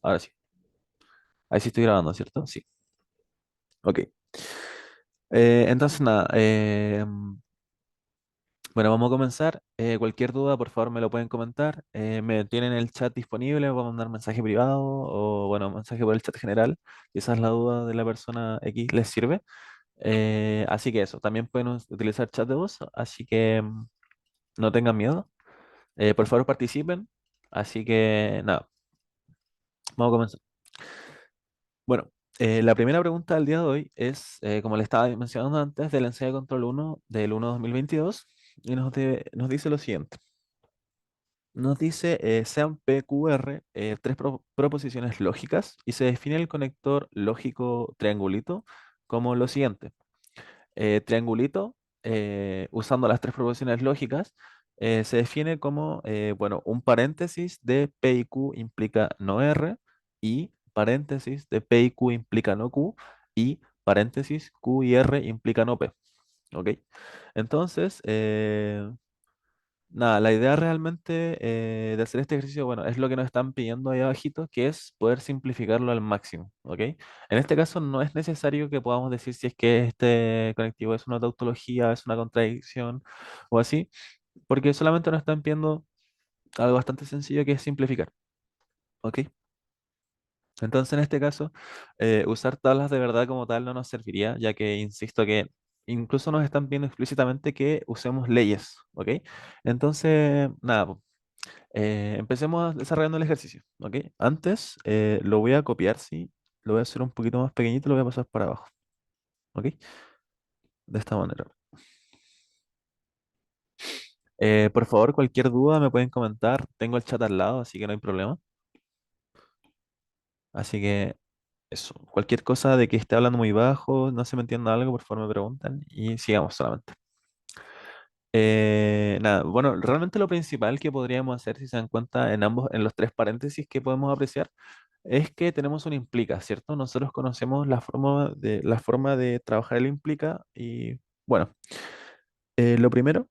ahora sí. Ahí sí estoy grabando, ¿cierto? Sí. Ok. Entonces, nada. Bueno, vamos a comenzar. Cualquier duda, por favor, me lo pueden comentar. Me tienen el chat disponible, voy a mandar mensaje privado o, bueno, mensaje por el chat general. Si esa es la duda de la persona X, les sirve. Así que eso, también pueden utilizar chat de voz, así que no tengan miedo. Por favor, participen. Así que, nada, vamos a comenzar. Bueno, la primera pregunta del día de hoy es, como le estaba mencionando antes, del ensayo de control 1 del 1-2022 y nos dice lo siguiente. Nos dice, sean PQR tres proposiciones lógicas y se define el conector lógico triangulito como lo siguiente. Triangulito, usando las tres proposiciones lógicas, se define como, bueno, un paréntesis de P y Q implica no R y paréntesis de P y Q implica no Q y paréntesis Q y R implica no P. ¿Ok? Entonces, nada, la idea realmente de hacer este ejercicio, bueno, es lo que nos están pidiendo ahí abajito, que es poder simplificarlo al máximo, ¿ok? En este caso no es necesario que podamos decir si es que este conectivo es una tautología, es una contradicción o así, porque solamente nos están pidiendo algo bastante sencillo que es simplificar, ¿ok? Entonces, en este caso, usar tablas de verdad como tal no nos serviría, ya que insisto que incluso nos están pidiendo explícitamente que usemos leyes, ¿ok? Entonces, nada, po, empecemos desarrollando el ejercicio, ¿ok? Antes lo voy a copiar, ¿sí? Lo voy a hacer un poquito más pequeñito y lo voy a pasar para abajo, ¿ok? De esta manera. Por favor, cualquier duda me pueden comentar. Tengo el chat al lado, así que no hay problema. Así que eso, cualquier cosa de que esté hablando muy bajo, no se me entienda algo, por favor me preguntan y sigamos solamente. Nada, bueno, realmente lo principal que podríamos hacer, si se dan cuenta, en ambos, en los tres paréntesis que podemos apreciar, es que tenemos un implica, ¿cierto? Nosotros conocemos la forma de trabajar el implica y, bueno, lo primero,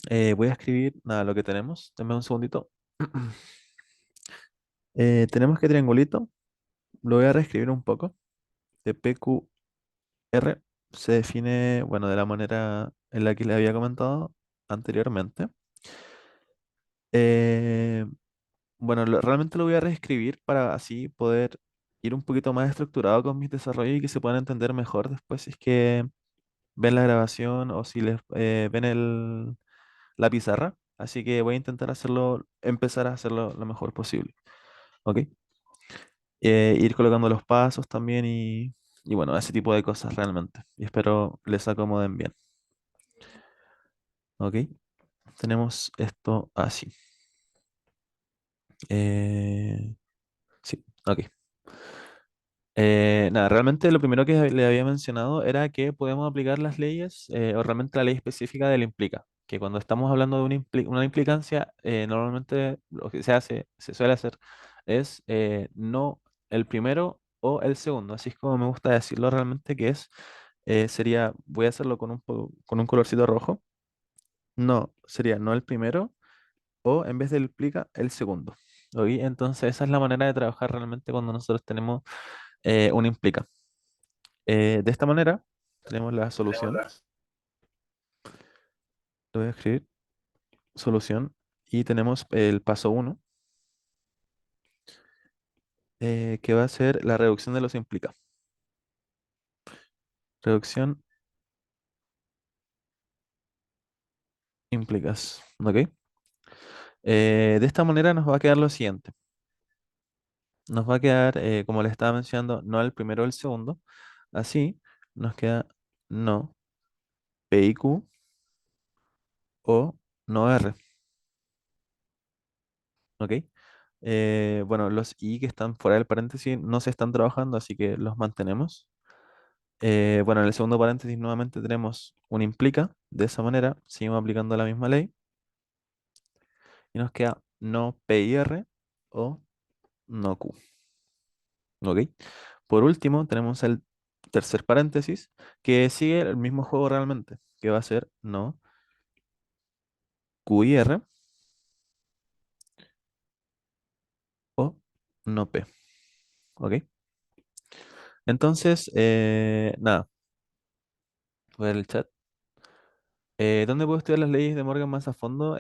voy a escribir, nada, lo que tenemos. Dame un segundito. Tenemos que triangulito, lo voy a reescribir un poco. De PQR se define, bueno, de la manera en la que le había comentado anteriormente. Eh, bueno, realmente lo voy a reescribir para así poder ir un poquito más estructurado con mis desarrollos y que se puedan entender mejor después si es que ven la grabación o si les ven la pizarra. Así que voy a intentar hacerlo, empezar a hacerlo lo mejor posible. ¿Ok? Ir colocando los pasos también y bueno, ese tipo de cosas realmente. Y espero les acomoden bien. ¿Ok? Tenemos esto así. Eh, sí, ok. Nada, realmente lo primero que le había mencionado era que podemos aplicar las leyes o realmente la ley específica del implica. Que cuando estamos hablando de una implicancia, normalmente lo que se hace, se suele hacer, es no el primero o el segundo. Así es como me gusta decirlo realmente, que es, sería, voy a hacerlo con con un colorcito rojo. No, sería no el primero o en vez de implica, el segundo. ¿Ok? Entonces esa es la manera de trabajar realmente cuando nosotros tenemos un implica. De esta manera tenemos la solución. Lo voy a escribir, solución. Y tenemos el paso uno, que va a ser la reducción de los implica. Reducción implicas. ¿Ok? De esta manera nos va a quedar lo siguiente. Nos va a quedar, como le estaba mencionando, no el primero o el segundo. Así nos queda no P y Q o no R. ¿Ok? Bueno, los i que están fuera del paréntesis no se están trabajando, así que los mantenemos. Bueno, en el segundo paréntesis nuevamente tenemos un implica. De esa manera seguimos aplicando la misma ley y nos queda no P y R o no Q. ¿Ok? Por último, tenemos el tercer paréntesis que sigue el mismo juego realmente, que va a ser no Q y R o no P. ¿Ok? Entonces, nada, voy a ver el chat. ¿Dónde puedo estudiar las leyes de Morgan más a fondo?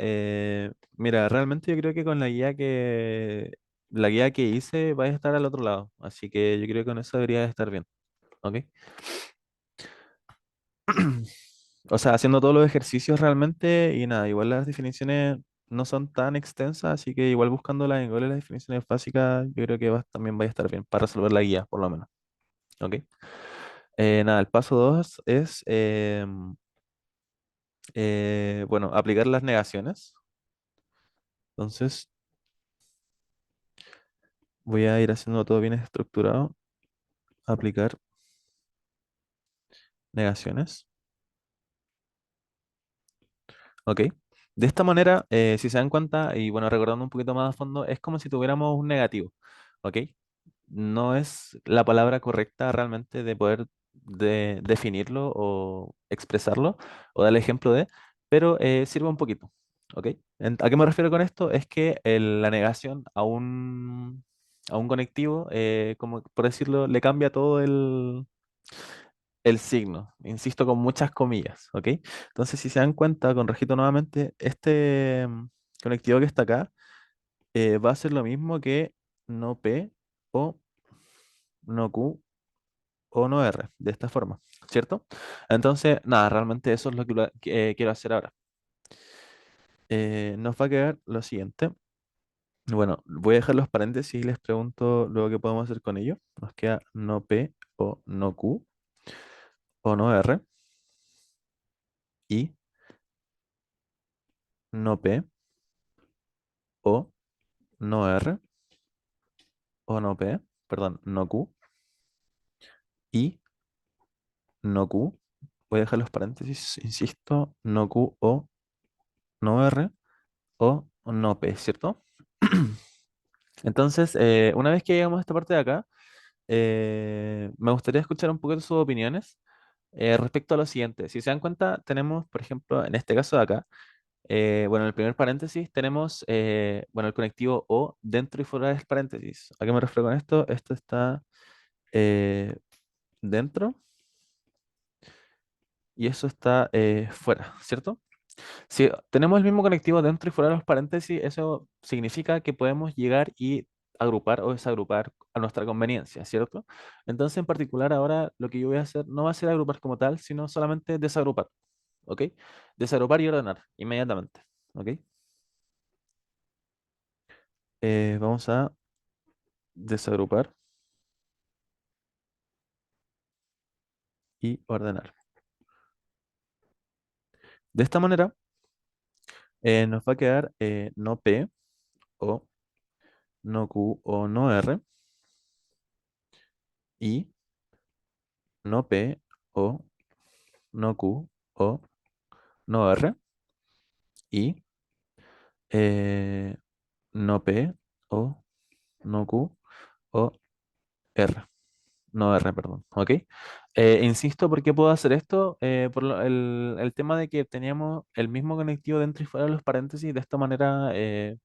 Mira, realmente yo creo que con la guía que hice va a estar al otro lado, así que yo creo que con eso debería estar bien, ¿ok? O sea, haciendo todos los ejercicios realmente y nada, igual las definiciones no son tan extensas, así que igual buscando igual las definiciones básicas, yo creo que también va a estar bien para resolver la guía, por lo menos, ¿ok? Nada, el paso 2 es, bueno, aplicar las negaciones. Entonces, voy a ir haciendo todo bien estructurado. Aplicar negaciones. Ok. De esta manera, si se dan cuenta, y bueno, recordando un poquito más a fondo, es como si tuviéramos un negativo. Ok. No es la palabra correcta realmente de poder definirlo o expresarlo o dar el ejemplo de, pero sirve un poquito. ¿Ok? ¿A qué me refiero con esto? Es que la negación a un conectivo, como por decirlo, le cambia todo el signo, insisto, con muchas comillas, ¿ok? Entonces, si se dan cuenta, con Regito nuevamente, este conectivo que está acá va a ser lo mismo que no P o no Q o no R, de esta forma, ¿cierto? Entonces, nada, realmente eso es lo que quiero hacer ahora. Nos va a quedar lo siguiente. Bueno, voy a dejar los paréntesis y les pregunto luego qué podemos hacer con ello. Nos queda no P o no Q o no R y no P o no R o no P, perdón, no Q y no Q. Voy a dejar los paréntesis, insisto, no Q o no R o no P, ¿cierto? Entonces, una vez que llegamos a esta parte de acá, me gustaría escuchar un poco de sus opiniones respecto a lo siguiente. Si se dan cuenta, tenemos, por ejemplo, en este caso de acá, bueno, en el primer paréntesis tenemos, bueno, el conectivo O dentro y fuera del paréntesis. ¿A qué me refiero con esto? Esto está eh, dentro y eso está fuera, ¿cierto? Si tenemos el mismo conectivo dentro y fuera de los paréntesis, eso significa que podemos llegar y agrupar o desagrupar a nuestra conveniencia, ¿cierto? Entonces, en particular, ahora lo que yo voy a hacer no va a ser agrupar como tal, sino solamente desagrupar, ¿ok? Desagrupar y ordenar inmediatamente, ¿ok? Vamos a desagrupar y ordenar. De esta manera, nos va a quedar no P o no Q o no R y no P o no Q o no R y no P o no Q o R. No R, perdón. ¿Ok? Insisto, ¿por qué puedo hacer esto? Por el tema de que teníamos el mismo conectivo dentro y fuera de los paréntesis. De esta manera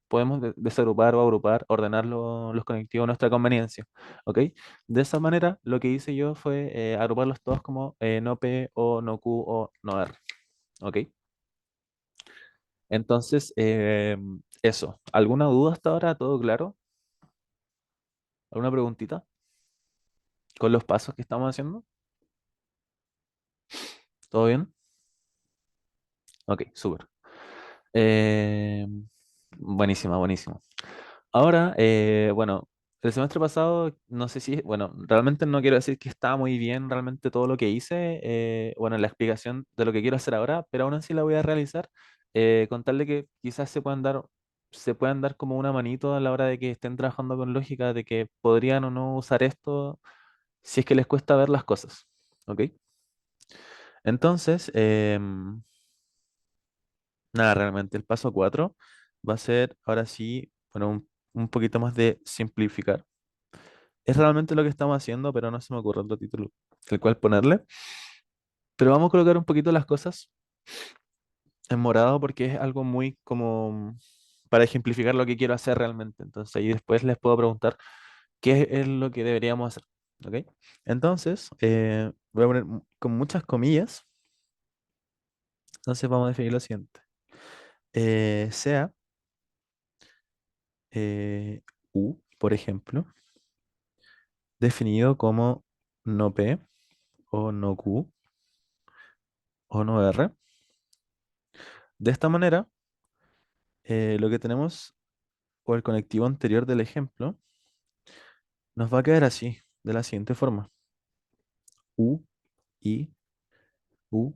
podemos desagrupar o agrupar, ordenar los conectivos a nuestra conveniencia. ¿Ok? De esa manera, lo que hice yo fue agruparlos todos como no P o no Q o no R. ¿Ok? Entonces, eso. ¿Alguna duda hasta ahora? ¿Todo claro? ¿Alguna preguntita con los pasos que estamos haciendo? ¿Todo bien? Ok, súper. Eh, buenísima, buenísima. Ahora, bueno, el semestre pasado, no sé si, bueno, realmente no quiero decir que está muy bien realmente todo lo que hice, bueno, la explicación de lo que quiero hacer ahora, pero aún así la voy a realizar, con tal de que quizás se puedan dar como una manito a la hora de que estén trabajando con lógica, de que podrían o no usar esto si es que les cuesta ver las cosas, ¿ok? Entonces, nada, realmente el paso 4 va a ser ahora sí, bueno, un poquito más de simplificar. Es realmente lo que estamos haciendo, pero no se me ocurre otro título el cual ponerle. Pero vamos a colocar un poquito las cosas en morado porque es algo muy como para ejemplificar lo que quiero hacer realmente. Entonces ahí después les puedo preguntar, ¿qué es lo que deberíamos hacer? ¿Ok? Entonces, voy a poner con muchas comillas. Entonces vamos a definir lo siguiente. Sea eh, U, por ejemplo, definido como no P o no Q o no R. De esta manera, lo que tenemos, o el conectivo anterior del ejemplo, nos va a quedar así, de la siguiente forma. U, I, U,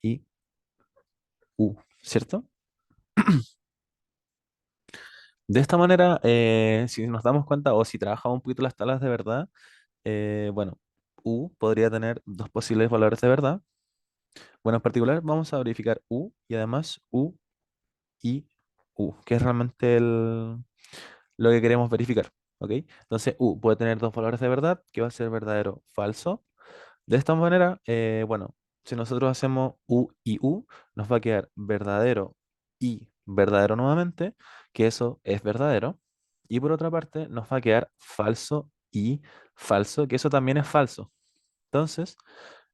I, U, ¿cierto? De esta manera, si nos damos cuenta o si trabajamos un poquito las tablas de verdad, bueno, U podría tener dos posibles valores de verdad. Bueno, en particular vamos a verificar U y además U y U, que es realmente lo que queremos verificar. ¿Ok? Entonces U puede tener dos valores de verdad, que va a ser verdadero, falso. De esta manera, bueno, si nosotros hacemos U y U, nos va a quedar verdadero y verdadero nuevamente, que eso es verdadero. Y por otra parte, nos va a quedar falso y falso, que eso también es falso. Entonces,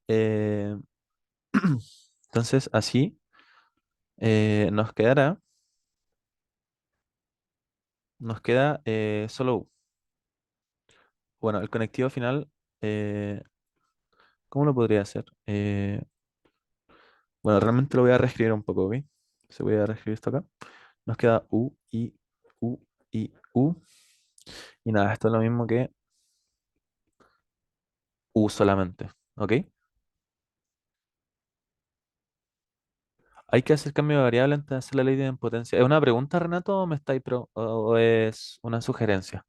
eh, entonces así nos quedará, nos queda solo U. Bueno, el conectivo final, eh, ¿cómo lo podría hacer? Bueno, realmente lo voy a reescribir un poco, ¿ok? Se voy a reescribir esto acá. Nos queda U y U. Y nada, esto es lo mismo que U solamente, ¿ok? Hay que hacer cambio de variable antes de hacer la ley de impotencia. ¿Es una pregunta, Renato, o me estáis o es una sugerencia?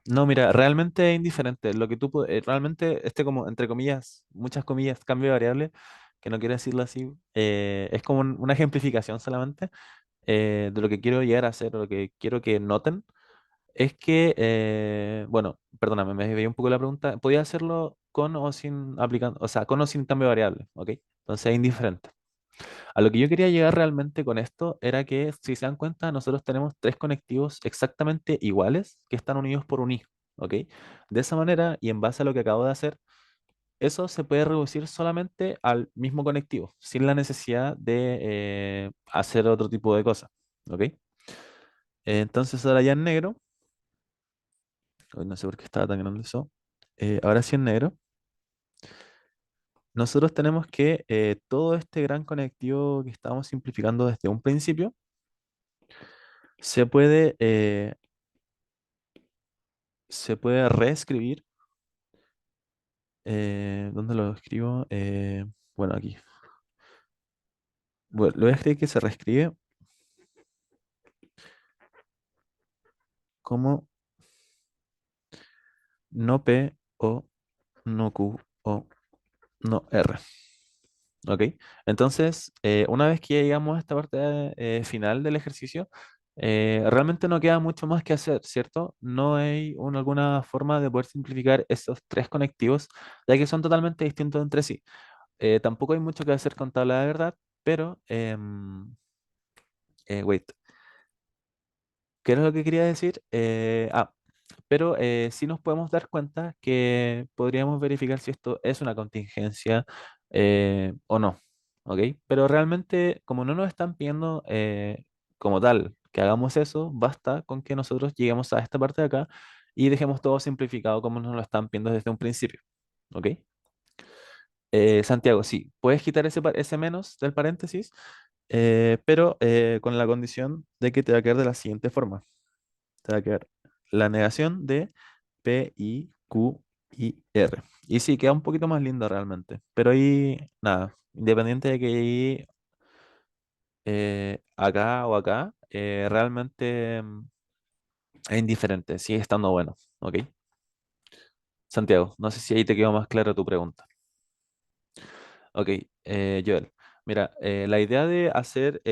No, mira, realmente es indiferente. Lo que realmente, este como, entre comillas, muchas comillas, cambio de variable, que no quiero decirlo así, es como una ejemplificación solamente de lo que quiero llegar a hacer o lo que quiero que noten. Es que, bueno, perdóname, me desvié un poco de la pregunta. Podía hacerlo con o sin aplicando, o sea, con o sin cambio de variable, ¿ok? Entonces es indiferente. A lo que yo quería llegar realmente con esto era que, si se dan cuenta, nosotros tenemos tres conectivos exactamente iguales que están unidos por un i, ¿ok? De esa manera, y en base a lo que acabo de hacer, eso se puede reducir solamente al mismo conectivo, sin la necesidad de hacer otro tipo de cosas, ¿ok? Entonces ahora ya en negro, uy, no sé por qué estaba tan grande eso. Ahora sí en negro. Nosotros tenemos que todo este gran conectivo que estábamos simplificando desde un principio se puede, se puede reescribir. ¿Dónde lo escribo? Bueno, aquí. Bueno, lo voy a escribir que se reescribe como no P o no Q o no R. ¿Ok? Entonces, una vez que ya llegamos a esta parte final del ejercicio, realmente no queda mucho más que hacer, ¿cierto? No hay alguna forma de poder simplificar esos tres conectivos, ya que son totalmente distintos entre sí. Tampoco hay mucho que hacer con tabla de verdad, pero, wait, ¿qué era lo que quería decir? Pero sí nos podemos dar cuenta que podríamos verificar si esto es una contingencia o no, ¿ok? Pero realmente, como no nos están pidiendo como tal que hagamos eso, basta con que nosotros lleguemos a esta parte de acá y dejemos todo simplificado como nos lo están pidiendo desde un principio, ¿ok? Santiago, sí, puedes quitar ese menos del paréntesis, pero con la condición de que te va a quedar de la siguiente forma. Te va a quedar la negación de P, I, Q, I, R. Y sí, queda un poquito más lindo realmente. Pero ahí, nada, independiente de que ahí, acá o acá, realmente es indiferente, sigue estando bueno. ¿Ok? Santiago, no sé si ahí te quedó más clara tu pregunta. Ok, Joel. Mira, la idea de hacer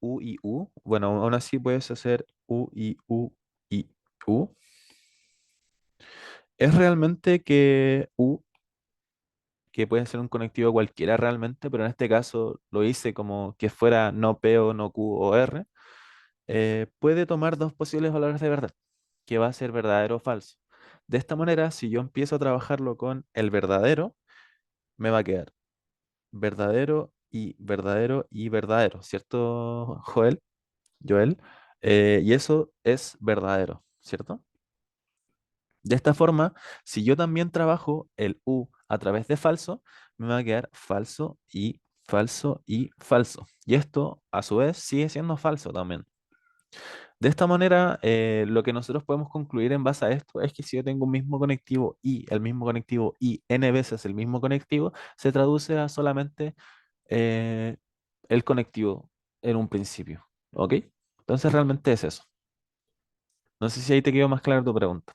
U y U, bueno, aún así puedes hacer U y U y U, es realmente que U, que puede ser un conectivo cualquiera realmente, pero en este caso lo hice como que fuera no P o no Q o R. puede tomar dos posibles valores de verdad, que va a ser verdadero o falso. De esta manera, si yo empiezo a trabajarlo con el verdadero, me va a quedar verdadero y verdadero, ¿cierto, Joel? Y eso es verdadero, ¿cierto? De esta forma, si yo también trabajo el U a través de falso, me va a quedar falso y falso y falso. Y esto, a su vez, sigue siendo falso también. De esta manera, lo que nosotros podemos concluir en base a esto es que si yo tengo un mismo conectivo y el mismo conectivo y n veces el mismo conectivo, se traduce a solamente eh, el conectivo en un principio. ¿Ok? Entonces realmente es eso. No sé si ahí te quedó más clara tu pregunta.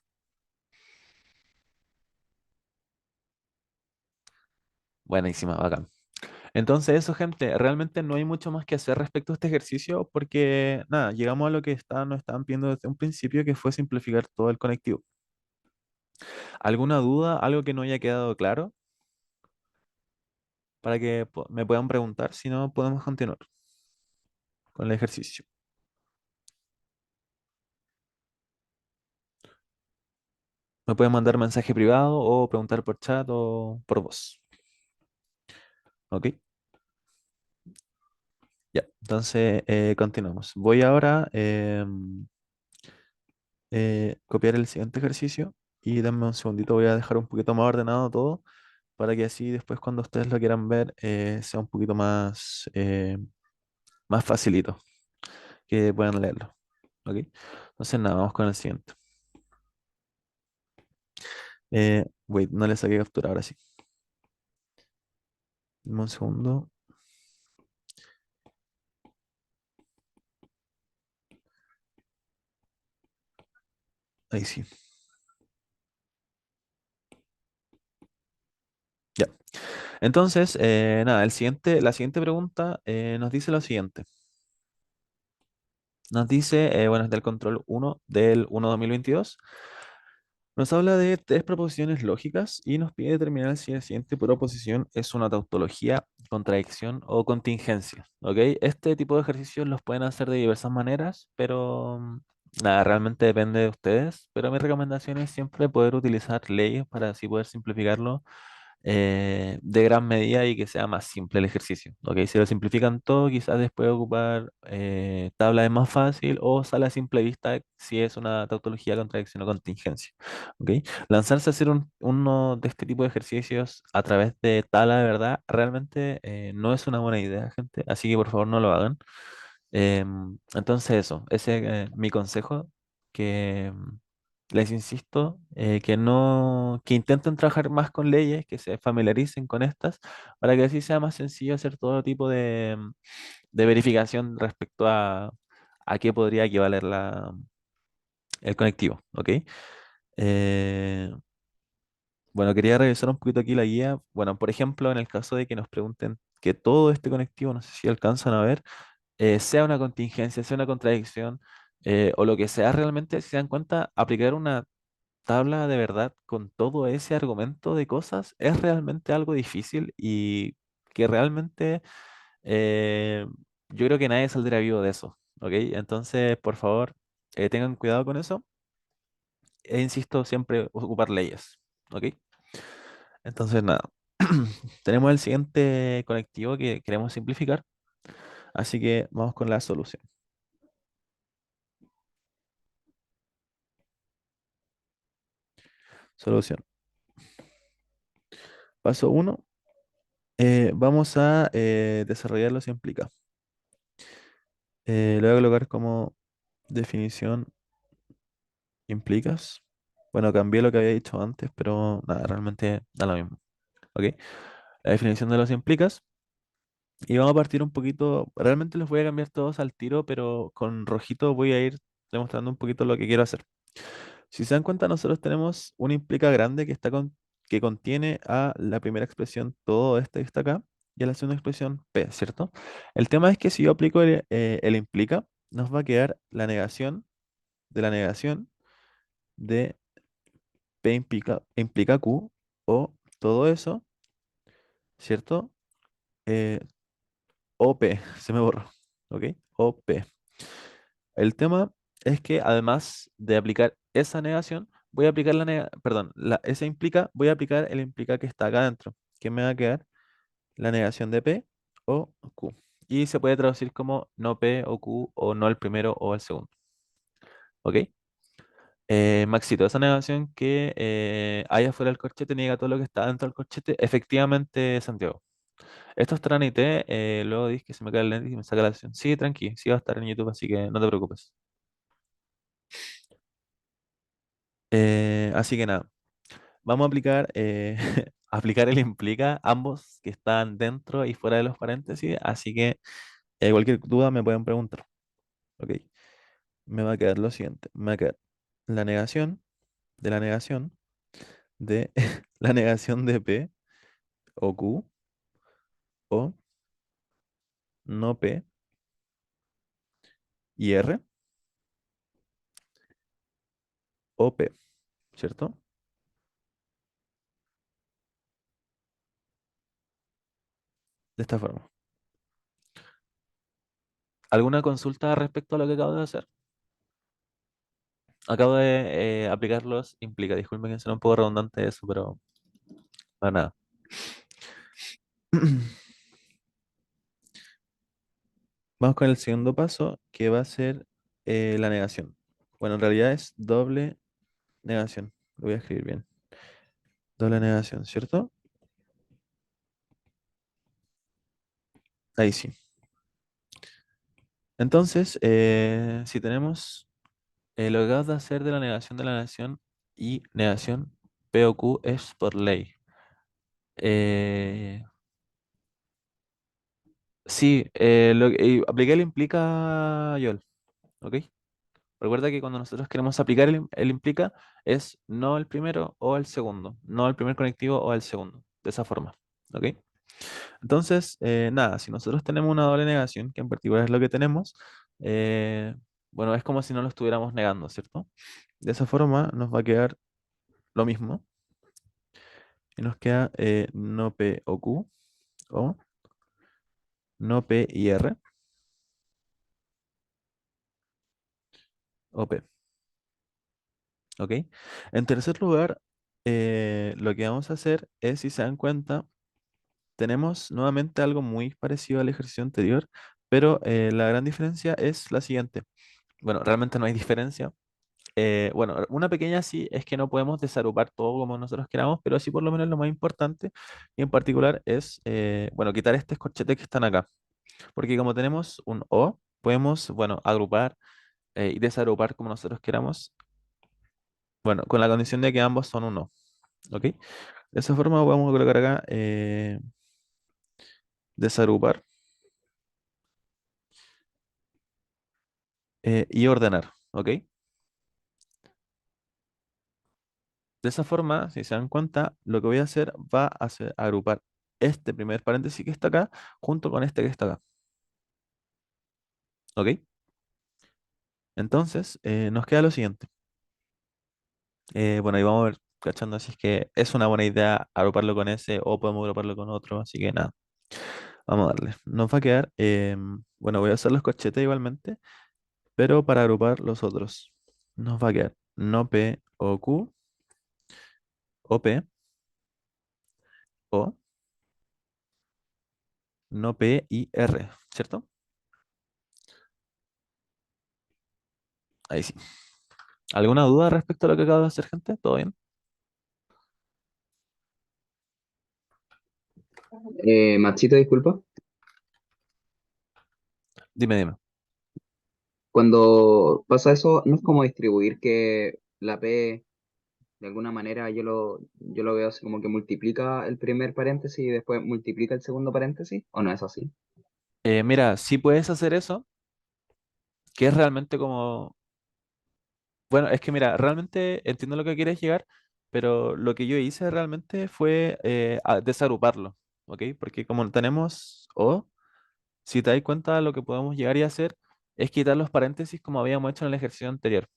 Buenísima, bacán. Entonces eso, gente, realmente no hay mucho más que hacer respecto a este ejercicio porque, nada, llegamos a lo que nos estaban pidiendo desde un principio, que fue simplificar todo el conectivo. ¿Alguna duda, algo que no haya quedado claro? Para que me puedan preguntar, si no podemos continuar con el ejercicio. Me pueden mandar mensaje privado o preguntar por chat o por voz. ¿Ok? Ya, entonces continuamos. Voy ahora copiar el siguiente ejercicio y dame un segundito, voy a dejar un poquito más ordenado todo para que así después cuando ustedes lo quieran ver sea un poquito más facilito, que puedan leerlo. ¿Ok? Entonces nada, vamos con el siguiente. Wait, no le saqué captura ahora sí. Dame un segundo. Ahí sí. Ya. Entonces, nada, la siguiente pregunta nos dice lo siguiente. Nos dice, bueno, es del control 1 del 1/2022. Nos habla de tres proposiciones lógicas y nos pide determinar si la siguiente proposición es una tautología, contradicción o contingencia. ¿Ok? Este tipo de ejercicios los pueden hacer de diversas maneras, pero nada, realmente depende de ustedes. Pero mi recomendación es siempre poder utilizar leyes para así poder simplificarlo de gran medida y que sea más simple el ejercicio. ¿Ok? Si lo simplifican todo, quizás después ocupar tabla es más fácil o sale a simple vista si es una tautología, contradicción o contingencia. ¿Ok? Lanzarse a hacer uno de este tipo de ejercicios a través de tabla de verdad realmente no es una buena idea, gente. Así que por favor no lo hagan. Entonces eso, ese es mi consejo, que les insisto, que no, que intenten trabajar más con leyes, que se familiaricen con estas, para que así sea más sencillo hacer todo tipo de verificación respecto a qué podría equivaler el conectivo, ¿ok? Eh, bueno, quería revisar un poquito aquí la guía. Bueno, por ejemplo, en el caso de que nos pregunten que todo este conectivo, no sé si alcanzan a ver, sea una contingencia, sea una contradicción, o lo que sea realmente, si se dan cuenta, aplicar una tabla de verdad con todo ese argumento de cosas es realmente algo difícil y que realmente eh, yo creo que nadie saldrá vivo de eso, ¿ok? Entonces, por favor, tengan cuidado con eso e insisto, siempre ocupar leyes, ¿ok? Entonces, nada, tenemos el siguiente conectivo que queremos simplificar, así que vamos con la solución. Solución. Paso uno, vamos a desarrollarlo si implica. Lo voy a colocar como definición implicas. Bueno, cambié lo que había dicho antes, pero nada, realmente da lo mismo. ¿Ok? La definición de los implicas. Y vamos a partir un poquito. Realmente los voy a cambiar todos al tiro, pero con rojito voy a ir demostrando un poquito lo que quiero hacer. Si se dan cuenta, nosotros tenemos un implica grande que contiene a la primera expresión, todo esto que está acá, y a la segunda expresión P, ¿cierto? El tema es que si yo aplico el implica, nos va a quedar la negación de la negación de P implica Q o todo eso, ¿cierto? Eh, OP, se me borró, ¿ok? OP. El tema es que además de aplicar esa negación, voy a aplicar perdón, esa implica, voy a aplicar el implica que está acá adentro, que me va a quedar la negación de P o Q. Y se puede traducir como no P o Q o no el primero o el segundo. ¿Ok? Maxito, esa negación que hay afuera del corchete niega todo lo que está dentro del corchete, efectivamente, Santiago. Esto es trámite, luego dices que se me cae el lente y me saca la sesión. Sí, tranqui, sí va a estar en YouTube, así que no te preocupes. Así que nada, vamos a aplicar, aplicar el implica, ambos que están dentro y fuera de los paréntesis, así que cualquier duda me pueden preguntar. Ok, me va a quedar lo siguiente, me va a quedar la negación de la negación de la negación de P o Q o no P y R o P, ¿cierto? De esta forma. ¿Alguna consulta respecto a lo que acabo de hacer? Acabo de aplicar los implica. Disculpen que sea un poco redundante eso, pero para nada. Vamos con el segundo paso, que va a ser la negación. Bueno, en realidad es doble negación. Lo voy a escribir bien. Doble negación, ¿cierto? Ahí sí. Entonces, si tenemos lo que acabas de hacer de la negación y negación, P o Q es por ley. Eh, sí, apliqué el implica YOL, ¿ok? Recuerda que cuando nosotros queremos aplicar el implica es no el primero o el segundo, no el primer conectivo o el segundo, de esa forma, ¿ok? Entonces, nada, si nosotros tenemos una doble negación, que en particular es lo que tenemos, eh, bueno, es como si no lo estuviéramos negando, ¿cierto? De esa forma nos va a quedar lo mismo y nos queda no P o Q o no P y R o P, ¿ok? En tercer lugar, lo que vamos a hacer es, si se dan cuenta, tenemos nuevamente algo muy parecido al ejercicio anterior, pero la gran diferencia es la siguiente. Bueno, realmente no hay diferencia. Bueno, una pequeña sí es que no podemos desagrupar todo como nosotros queramos, pero sí por lo menos lo más importante y en particular es, bueno, quitar estos corchetes que están acá. Porque como tenemos un O, podemos, bueno, agrupar y desagrupar como nosotros queramos. Bueno, con la condición de que ambos son un O, ¿ok? De esa forma vamos a colocar acá desagrupar y ordenar, ¿ok? De esa forma, si se dan cuenta, lo que voy a hacer va a ser agrupar este primer paréntesis que está acá junto con este que está acá. ¿Ok? Entonces, nos queda lo siguiente. Bueno, ahí vamos a ver, cachando si es que es una buena idea agruparlo con ese o podemos agruparlo con otro. Así que nada, vamos a darle. Nos va a quedar, bueno, voy a hacer los corchetes igualmente, pero para agrupar los otros, nos va a quedar no P o Q o P o no P y R, ¿cierto? Ahí sí. ¿Alguna duda respecto a lo que acabo de hacer, gente? ¿Todo bien? Maxito, disculpa. Dime, dime. Cuando pasa eso, no es como distribuir que la P, de alguna manera, yo lo veo así como que multiplica el primer paréntesis y después multiplica el segundo paréntesis, ¿o no es así? Mira, si puedes hacer eso, que es realmente como, bueno, es que mira, realmente entiendo lo que quieres llegar, pero lo que yo hice realmente fue desagruparlo, ¿ok? Porque como tenemos O, si te das cuenta, lo que podemos llegar y hacer es quitar los paréntesis como habíamos hecho en el ejercicio anterior,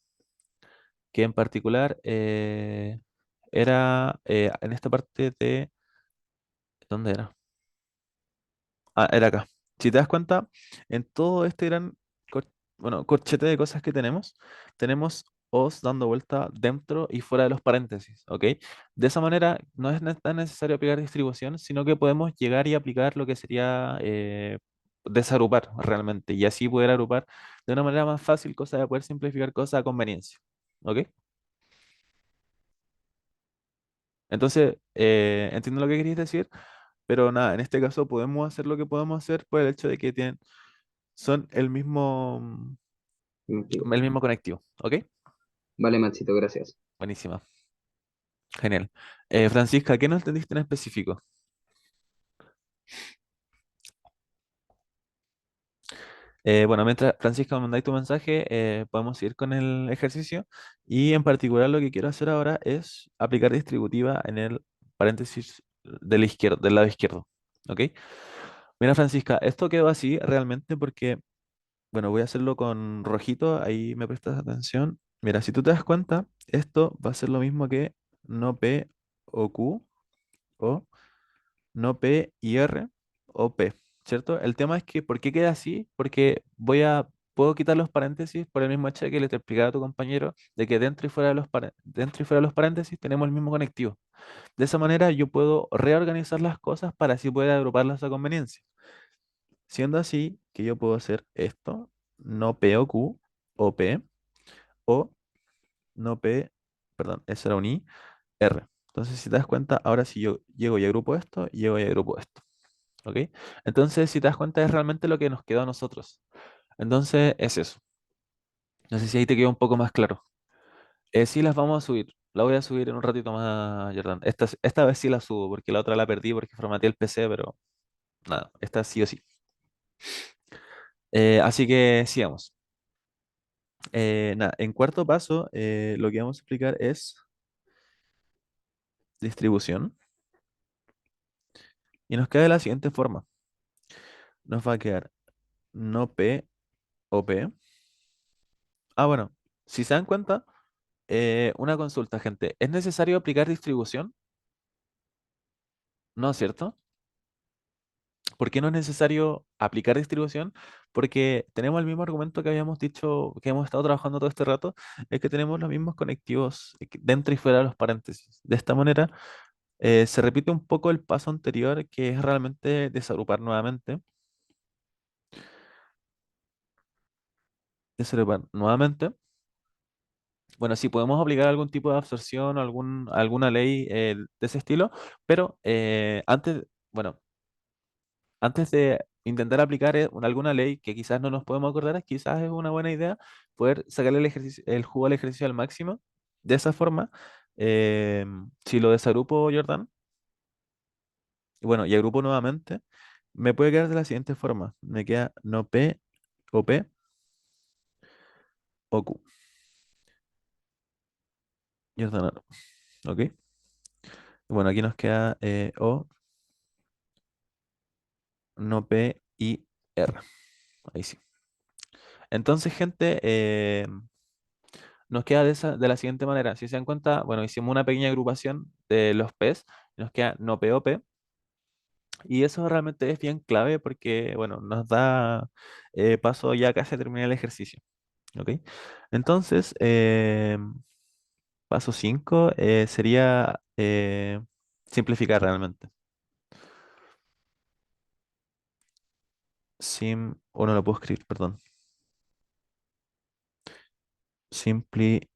que en particular era en esta parte de, ¿dónde era? Ah, era acá. Si te das cuenta, en todo este gran bueno, corchete de cosas que tenemos, tenemos os dando vuelta dentro y fuera de los paréntesis, ¿ok? De esa manera no es tan necesario aplicar distribución, sino que podemos llegar y aplicar lo que sería desagrupar realmente y así poder agrupar de una manera más fácil, cosa de poder simplificar cosas a conveniencia, ¿ok? Entonces, entiendo lo que queréis decir, pero nada, en este caso podemos hacer lo que podemos hacer por el hecho de que tienen, son Conectivo. el mismo conectivo, ¿ok? Vale, Maxito, gracias. Buenísima. Genial. Francisca, ¿qué no entendiste en específico? Bueno, mientras Francisca me mandáis tu mensaje, podemos ir con el ejercicio. Y en particular lo que quiero hacer ahora es aplicar distributiva en el paréntesis del izquierdo, del lado izquierdo. ¿Ok? Mira, Francisca, esto quedó así realmente porque, bueno, voy a hacerlo con rojito, ahí me prestas atención. Mira, si tú te das cuenta, esto va a ser lo mismo que no P o Q o no P y R o P, ¿cierto? El tema es que, ¿por qué queda así? Porque puedo quitar los paréntesis por el mismo hecho que le te explicaba a tu compañero, de que dentro y fuera de dentro y fuera de los paréntesis tenemos el mismo conectivo. De esa manera yo puedo reorganizar las cosas para así poder agruparlas a conveniencia. Siendo así que yo puedo hacer esto, no P o Q o P, o no P, perdón, eso era un I, R. Entonces, si te das cuenta, ahora si yo llego y agrupo esto, llego y agrupo esto. ¿Ok? Entonces, si te das cuenta, es realmente lo que nos quedó a nosotros. Entonces, es eso. No sé si ahí te quedó un poco más claro. Sí las vamos a subir. La voy a subir en un ratito más, Jordan. Esta vez sí la subo, porque la otra la perdí porque formateé el PC, pero nada, esta sí o sí. Así que sigamos. Nada, en cuarto paso, lo que vamos a explicar es distribución. Y nos queda de la siguiente forma. Nos va a quedar no P o P. Ah, bueno, si se dan cuenta, una consulta, gente. ¿Es necesario aplicar distribución? No, ¿cierto? ¿Por qué no es necesario aplicar distribución? Porque tenemos el mismo argumento que habíamos dicho, que hemos estado trabajando todo este rato, es que tenemos los mismos conectivos dentro y fuera de los paréntesis. De esta manera, se repite un poco el paso anterior, que es realmente desagrupar nuevamente. Desagrupar nuevamente. Bueno, sí podemos aplicar algún tipo de absorción o alguna ley de ese estilo, pero bueno, antes de intentar aplicar alguna ley que quizás no nos podemos acordar, quizás es una buena idea poder sacarle el jugo al ejercicio al máximo. De esa forma, si lo desagrupo, Jordan, y bueno, y agrupo nuevamente, me puede quedar de la siguiente forma. Me queda no P o P o Q. Jordan, ¿ok? Bueno, aquí nos queda O, no P y R. Ahí sí. Entonces, gente, nos queda de la siguiente manera. Si se dan cuenta, bueno, hicimos una pequeña agrupación de los P's, nos queda no P o P, y eso realmente es bien clave porque, bueno, nos da paso ya casi a terminar el ejercicio. ¿Ok? Entonces, paso 5 sería simplificar realmente. O no lo puedo escribir, perdón. Simplificar.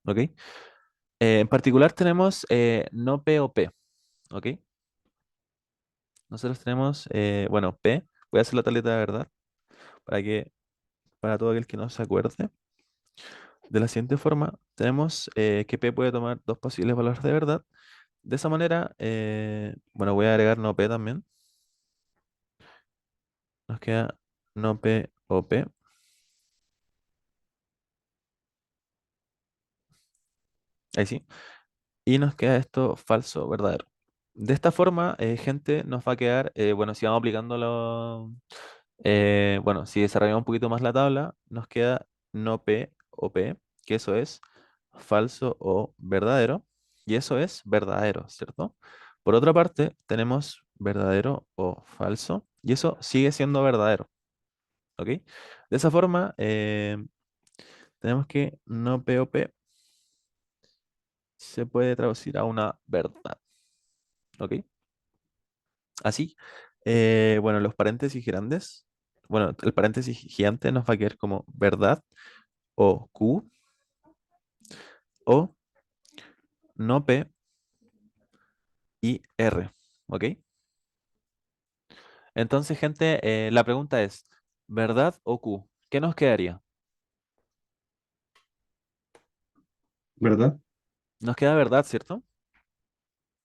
¿Ok? En particular tenemos no P o P. ¿Ok? Nosotros tenemos, bueno, P. Voy a hacer la tableta de verdad para para todo aquel que no se acuerde. De la siguiente forma, tenemos que P puede tomar dos posibles valores de verdad. De esa manera, bueno, voy a agregar no P también. Nos queda no P o P. Ahí sí. Y nos queda esto falso, verdadero. De esta forma, gente, nos va a quedar, bueno, si vamos aplicándolo, bueno, si desarrollamos un poquito más la tabla, nos queda no P o P, que eso es falso o verdadero, y eso es verdadero, ¿cierto? Por otra parte, tenemos verdadero o falso, y eso sigue siendo verdadero. ¿Ok? De esa forma, tenemos que no P o P se puede traducir a una verdad. ¿Ok? Así, bueno, los paréntesis grandes, bueno, el paréntesis gigante nos va a quedar como verdad o Q o no P y R. ¿Ok? Entonces, gente, la pregunta es, ¿verdad o Q? ¿Qué nos quedaría? ¿Verdad? Nos queda verdad, ¿cierto?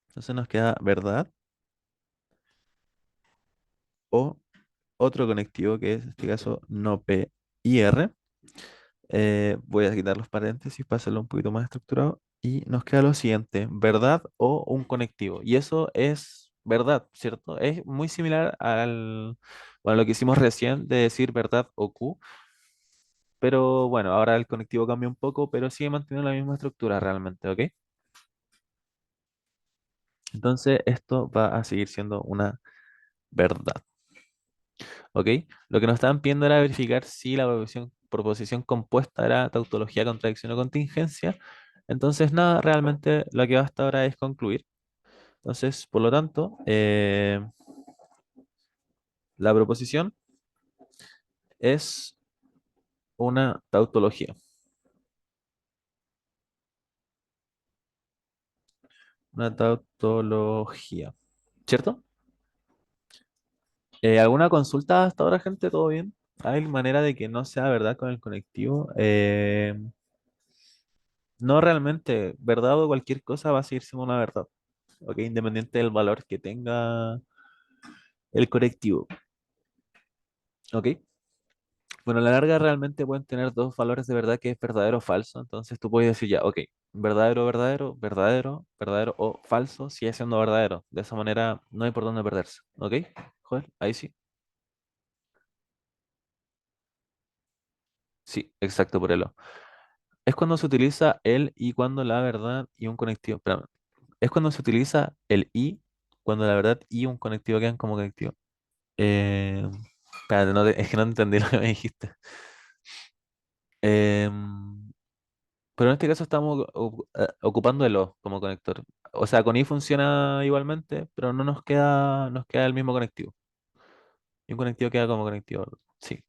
Entonces nos queda verdad o otro conectivo que es, en este caso, no P y R. Voy a quitar los paréntesis para hacerlo un poquito más estructurado. Y nos queda lo siguiente, verdad o un conectivo. Y eso es verdad, ¿cierto? Es muy similar bueno, lo que hicimos recién de decir verdad o Q. Pero bueno, ahora el conectivo cambia un poco, pero sigue manteniendo la misma estructura realmente, ¿ok? Entonces esto va a seguir siendo una verdad, ¿ok? Lo que nos estaban pidiendo era verificar si la proposición compuesta era tautología, contradicción o contingencia. Entonces nada, realmente lo que basta ahora es concluir. Entonces, por lo tanto, la proposición es una tautología. Una tautología, ¿cierto? ¿Alguna consulta hasta ahora, gente? ¿Todo bien? ¿Hay manera de que no sea verdad con el conectivo? No realmente, verdad o cualquier cosa va a seguir siendo una verdad, ¿ok? Independiente del valor que tenga el conectivo, ¿ok? Bueno, a la larga realmente pueden tener dos valores de verdad que es verdadero o falso, entonces tú puedes decir ya, ok, verdadero, verdadero, verdadero, verdadero o falso sigue siendo verdadero. De esa manera no hay por dónde perderse, ¿ok? Joder, ahí sí. Sí, exacto, por el O. Es cuando se utiliza el y cuando la verdad y un conectivo. Espérame. Es cuando se utiliza el y cuando la verdad y un conectivo quedan como conectivo. Eh, espérate, es que no entendí lo que me dijiste. Em, pero en este caso estamos ocupando el o como conector. O sea, con i funciona igualmente, pero no nos queda el mismo conectivo. Y un conectivo queda como conectivo. Sí.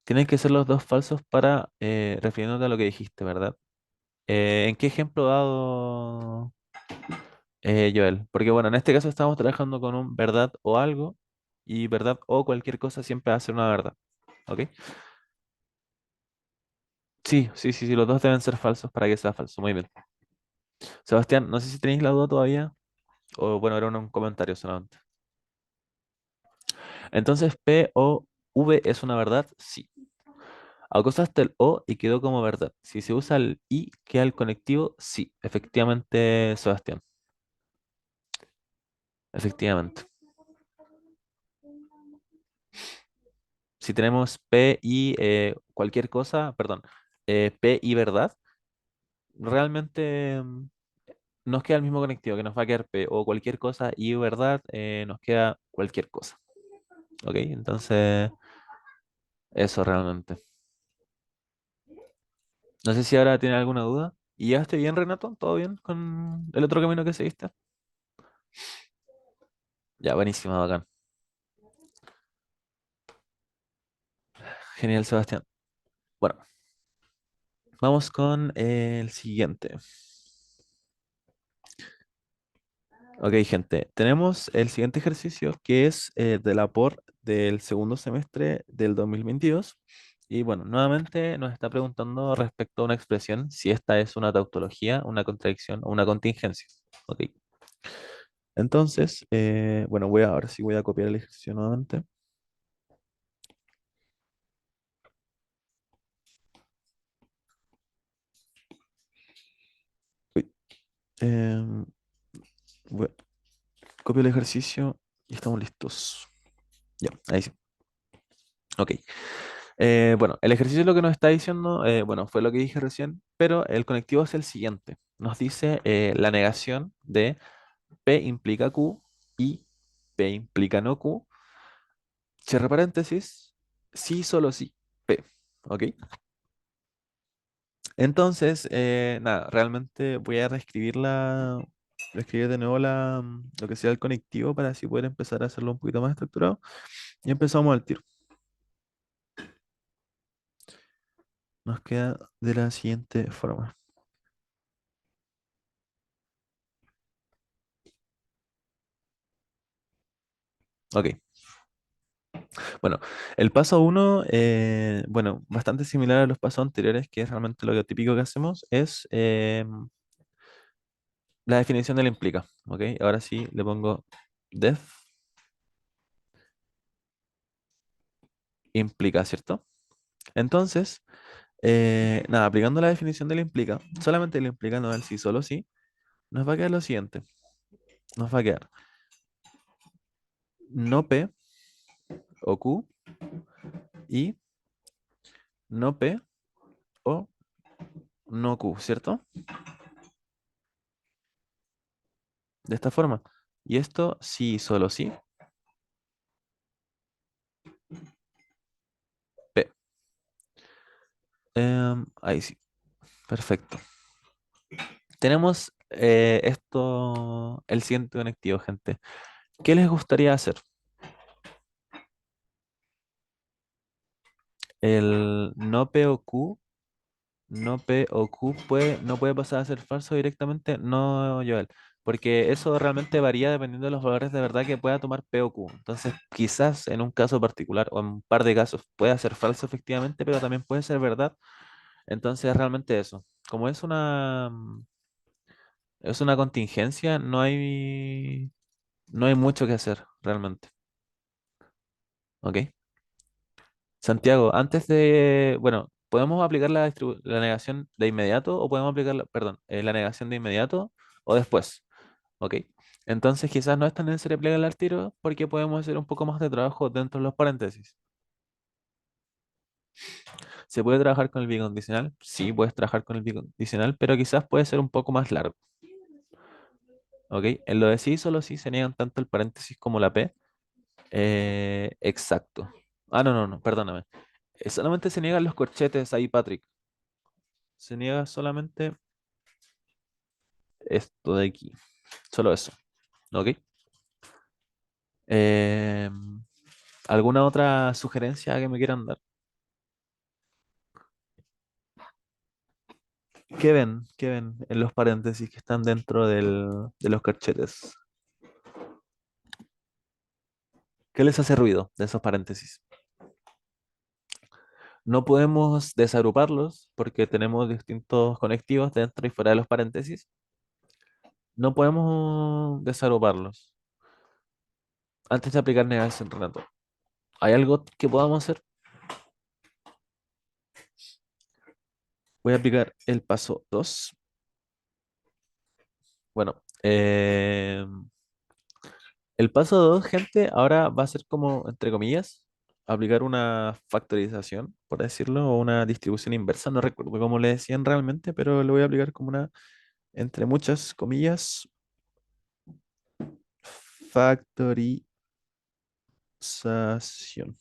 Tienen que ser los dos falsos para refiriéndote a lo que dijiste, ¿verdad? ¿En qué ejemplo dado, Joel? Porque bueno, en este caso estamos trabajando con un verdad o algo y verdad o cualquier cosa siempre va a ser una verdad. ¿Ok? Sí, sí, sí, sí, los dos deben ser falsos para que sea falso. Muy bien. Sebastián, no sé si tenéis la duda todavía o bueno, era un comentario solamente. Entonces, P o V es una verdad, sí. Acosaste el O y quedó como verdad. Si se usa el I, queda el conectivo, sí. Efectivamente, Sebastián. Efectivamente. Si tenemos P y cualquier cosa, perdón, P y verdad, realmente nos queda el mismo conectivo, que nos va a quedar P o cualquier cosa y verdad, nos queda cualquier cosa. ¿Ok? Entonces, eso realmente. No sé si ahora tiene alguna duda. ¿Y ya estoy bien, Renato? ¿Todo bien con el otro camino que seguiste? Ya, buenísimo, bacán. Genial, Sebastián. Bueno, vamos con el siguiente. Ok, gente, tenemos el siguiente ejercicio que es de la POR del segundo semestre del 2022. Y bueno, nuevamente nos está preguntando respecto a una expresión, si esta es una tautología, una contradicción o una contingencia. Ok, entonces, bueno, ahora sí voy a copiar el ejercicio nuevamente. Uy, em, voy- copio el ejercicio y estamos listos. Ya, ahí sí. Ok. Bueno, el ejercicio lo que nos está diciendo, bueno, fue lo que dije recién, pero el conectivo es el siguiente. Nos dice la negación de P implica Q y P implica no Q Cierre paréntesis, sí, solo sí, P. ¿Ok? Entonces, nada, realmente voy a reescribir de nuevo lo que sea el conectivo para así poder empezar a hacerlo un poquito más estructurado. Y empezamos al tiro. Nos queda de la siguiente forma. Ok, bueno, el paso uno, bueno, bastante similar a los pasos anteriores, que es realmente lo típico que hacemos, es la definición de la implica. Ok, ahora sí le pongo def implica, ¿cierto? Entonces, nada, aplicando la definición de la implica, solamente la implica, no el sí, solo sí, nos va a quedar lo siguiente. Nos va a quedar no P o Q y no P o no Q, ¿cierto? De esta forma. Y esto sí, solo sí, P. Ahí sí, perfecto. Tenemos el siguiente conectivo, gente. ¿Qué les gustaría hacer? El no P o Q, no P o Q no puede pasar a ser falso directamente, no, Joel, porque eso realmente varía dependiendo de los valores de verdad que pueda tomar P o Q. Entonces, quizás en un caso particular o en un par de casos pueda ser falso efectivamente, pero también puede ser verdad. Entonces, realmente eso. Como es una contingencia, no hay mucho que hacer realmente. ¿Ok? Santiago, bueno, ¿podemos aplicar la negación de inmediato o podemos aplicar, perdón, la negación de inmediato o después? ¿Ok? Entonces quizás no es tan necesario aplicarla al tiro porque podemos hacer un poco más de trabajo dentro de los paréntesis. ¿Se puede trabajar con el bicondicional? Sí, puedes trabajar con el bicondicional, pero quizás puede ser un poco más largo. ¿Ok? En lo de sí, solo sí se niegan tanto el paréntesis como la P. Exacto. Ah, no, no, no, perdóname. Solamente se niegan los corchetes ahí, Patrick. Se niega solamente esto de aquí. Solo eso. ¿Ok? Eh, ¿Alguna otra sugerencia que me quieran dar? ¿Qué ven en los paréntesis que están dentro de los corchetes? ¿Qué les hace ruido de esos paréntesis? No podemos desagruparlos porque tenemos distintos conectivos dentro y fuera de los paréntesis. No podemos desagruparlos antes de aplicar negación, Renato. ¿Hay algo que podamos hacer? Voy a aplicar el paso 2. Bueno, el paso 2, gente, ahora va a ser como, entre comillas, aplicar una factorización, por decirlo, o una distribución inversa. No recuerdo cómo le decían realmente, pero lo voy a aplicar como una, entre muchas comillas, factorización.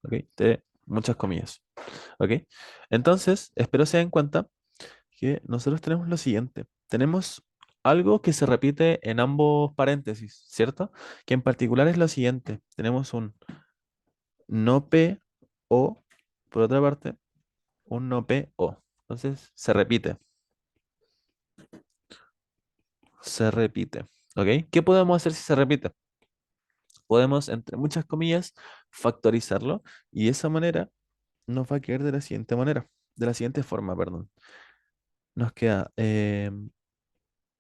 ¿Ok? De muchas comillas. ¿Ok? Entonces, espero se den cuenta que nosotros tenemos lo siguiente. Tenemos algo que se repite en ambos paréntesis, ¿cierto? Que en particular es lo siguiente. Tenemos un no P o, por otra parte, un no P o. Entonces, se repite, se repite. ¿Ok? ¿Qué podemos hacer si se repite? Podemos, entre muchas comillas, factorizarlo y de esa manera nos va a quedar de la siguiente forma, perdón. Nos queda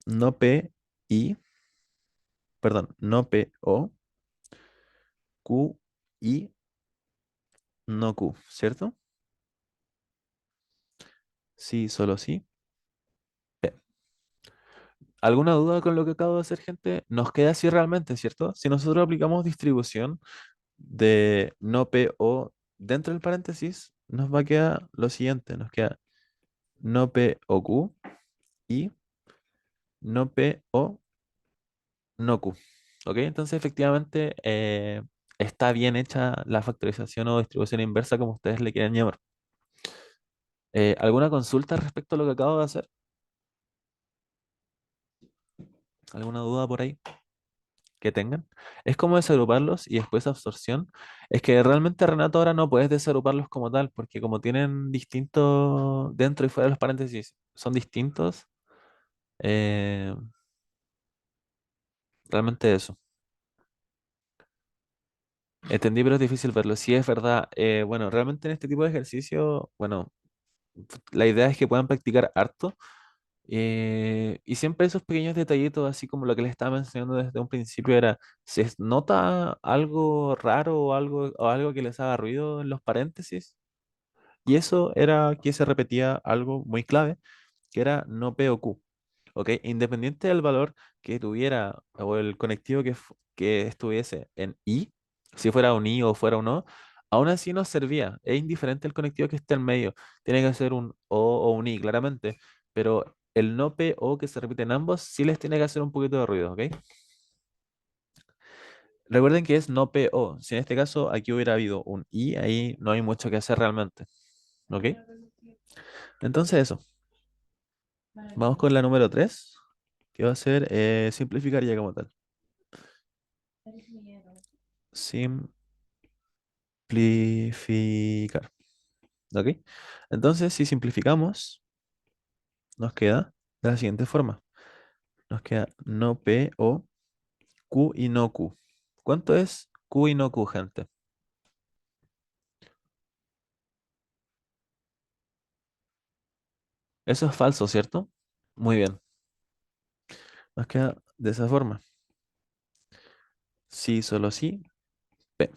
no P I, perdón, no P O, Q I, no Q, ¿cierto? Sí, solo sí. P. ¿Alguna duda con lo que acabo de hacer, gente? Nos queda así realmente, ¿cierto? Si nosotros aplicamos distribución de no P o dentro del paréntesis, nos va a quedar lo siguiente, nos queda no P o Q y no P o no Q. ¿Ok? Entonces, efectivamente, está bien hecha la factorización o distribución inversa, como ustedes le quieran llamar. ¿Alguna consulta respecto a lo que acabo de hacer? ¿Alguna duda por ahí que tengan? Es como desagruparlos y después absorción. Es que realmente, Renato, ahora no puedes desagruparlos como tal, porque como tienen distintos dentro y fuera de los paréntesis, son distintos. eh, Realmente eso. Entendí, pero es difícil verlo. Sí, es verdad. Bueno, realmente en este tipo de ejercicio, bueno, la idea es que puedan practicar harto. Y siempre esos pequeños detallitos, así como lo que les estaba mencionando desde un principio, era, si nota algo raro o algo que les haga ruido en los paréntesis, y eso era que se repetía algo muy clave, que era no P o Q. ¿Ok? Independiente del valor que tuviera o el conectivo que estuviese en I, si fuera un I o fuera un O, aún así nos servía. Es indiferente el conectivo que esté en medio. Tiene que ser un O o un I, claramente. Pero el no P o que se repite en ambos, sí les tiene que hacer un poquito de ruido, ¿ok? Recuerden que es no P o. Si en este caso aquí hubiera habido un I, ahí no hay mucho que hacer realmente, ¿ok? Entonces eso. Vamos con la número 3, que va a ser simplificar ya como tal. Simplificar. ¿Ok? Entonces, si simplificamos, nos queda de la siguiente forma. Nos queda no P o Q y no Q. ¿Cuánto es Q y no Q, gente? Eso es falso, ¿cierto? Muy bien. Nos queda de esa forma. Sí, solo sí, P.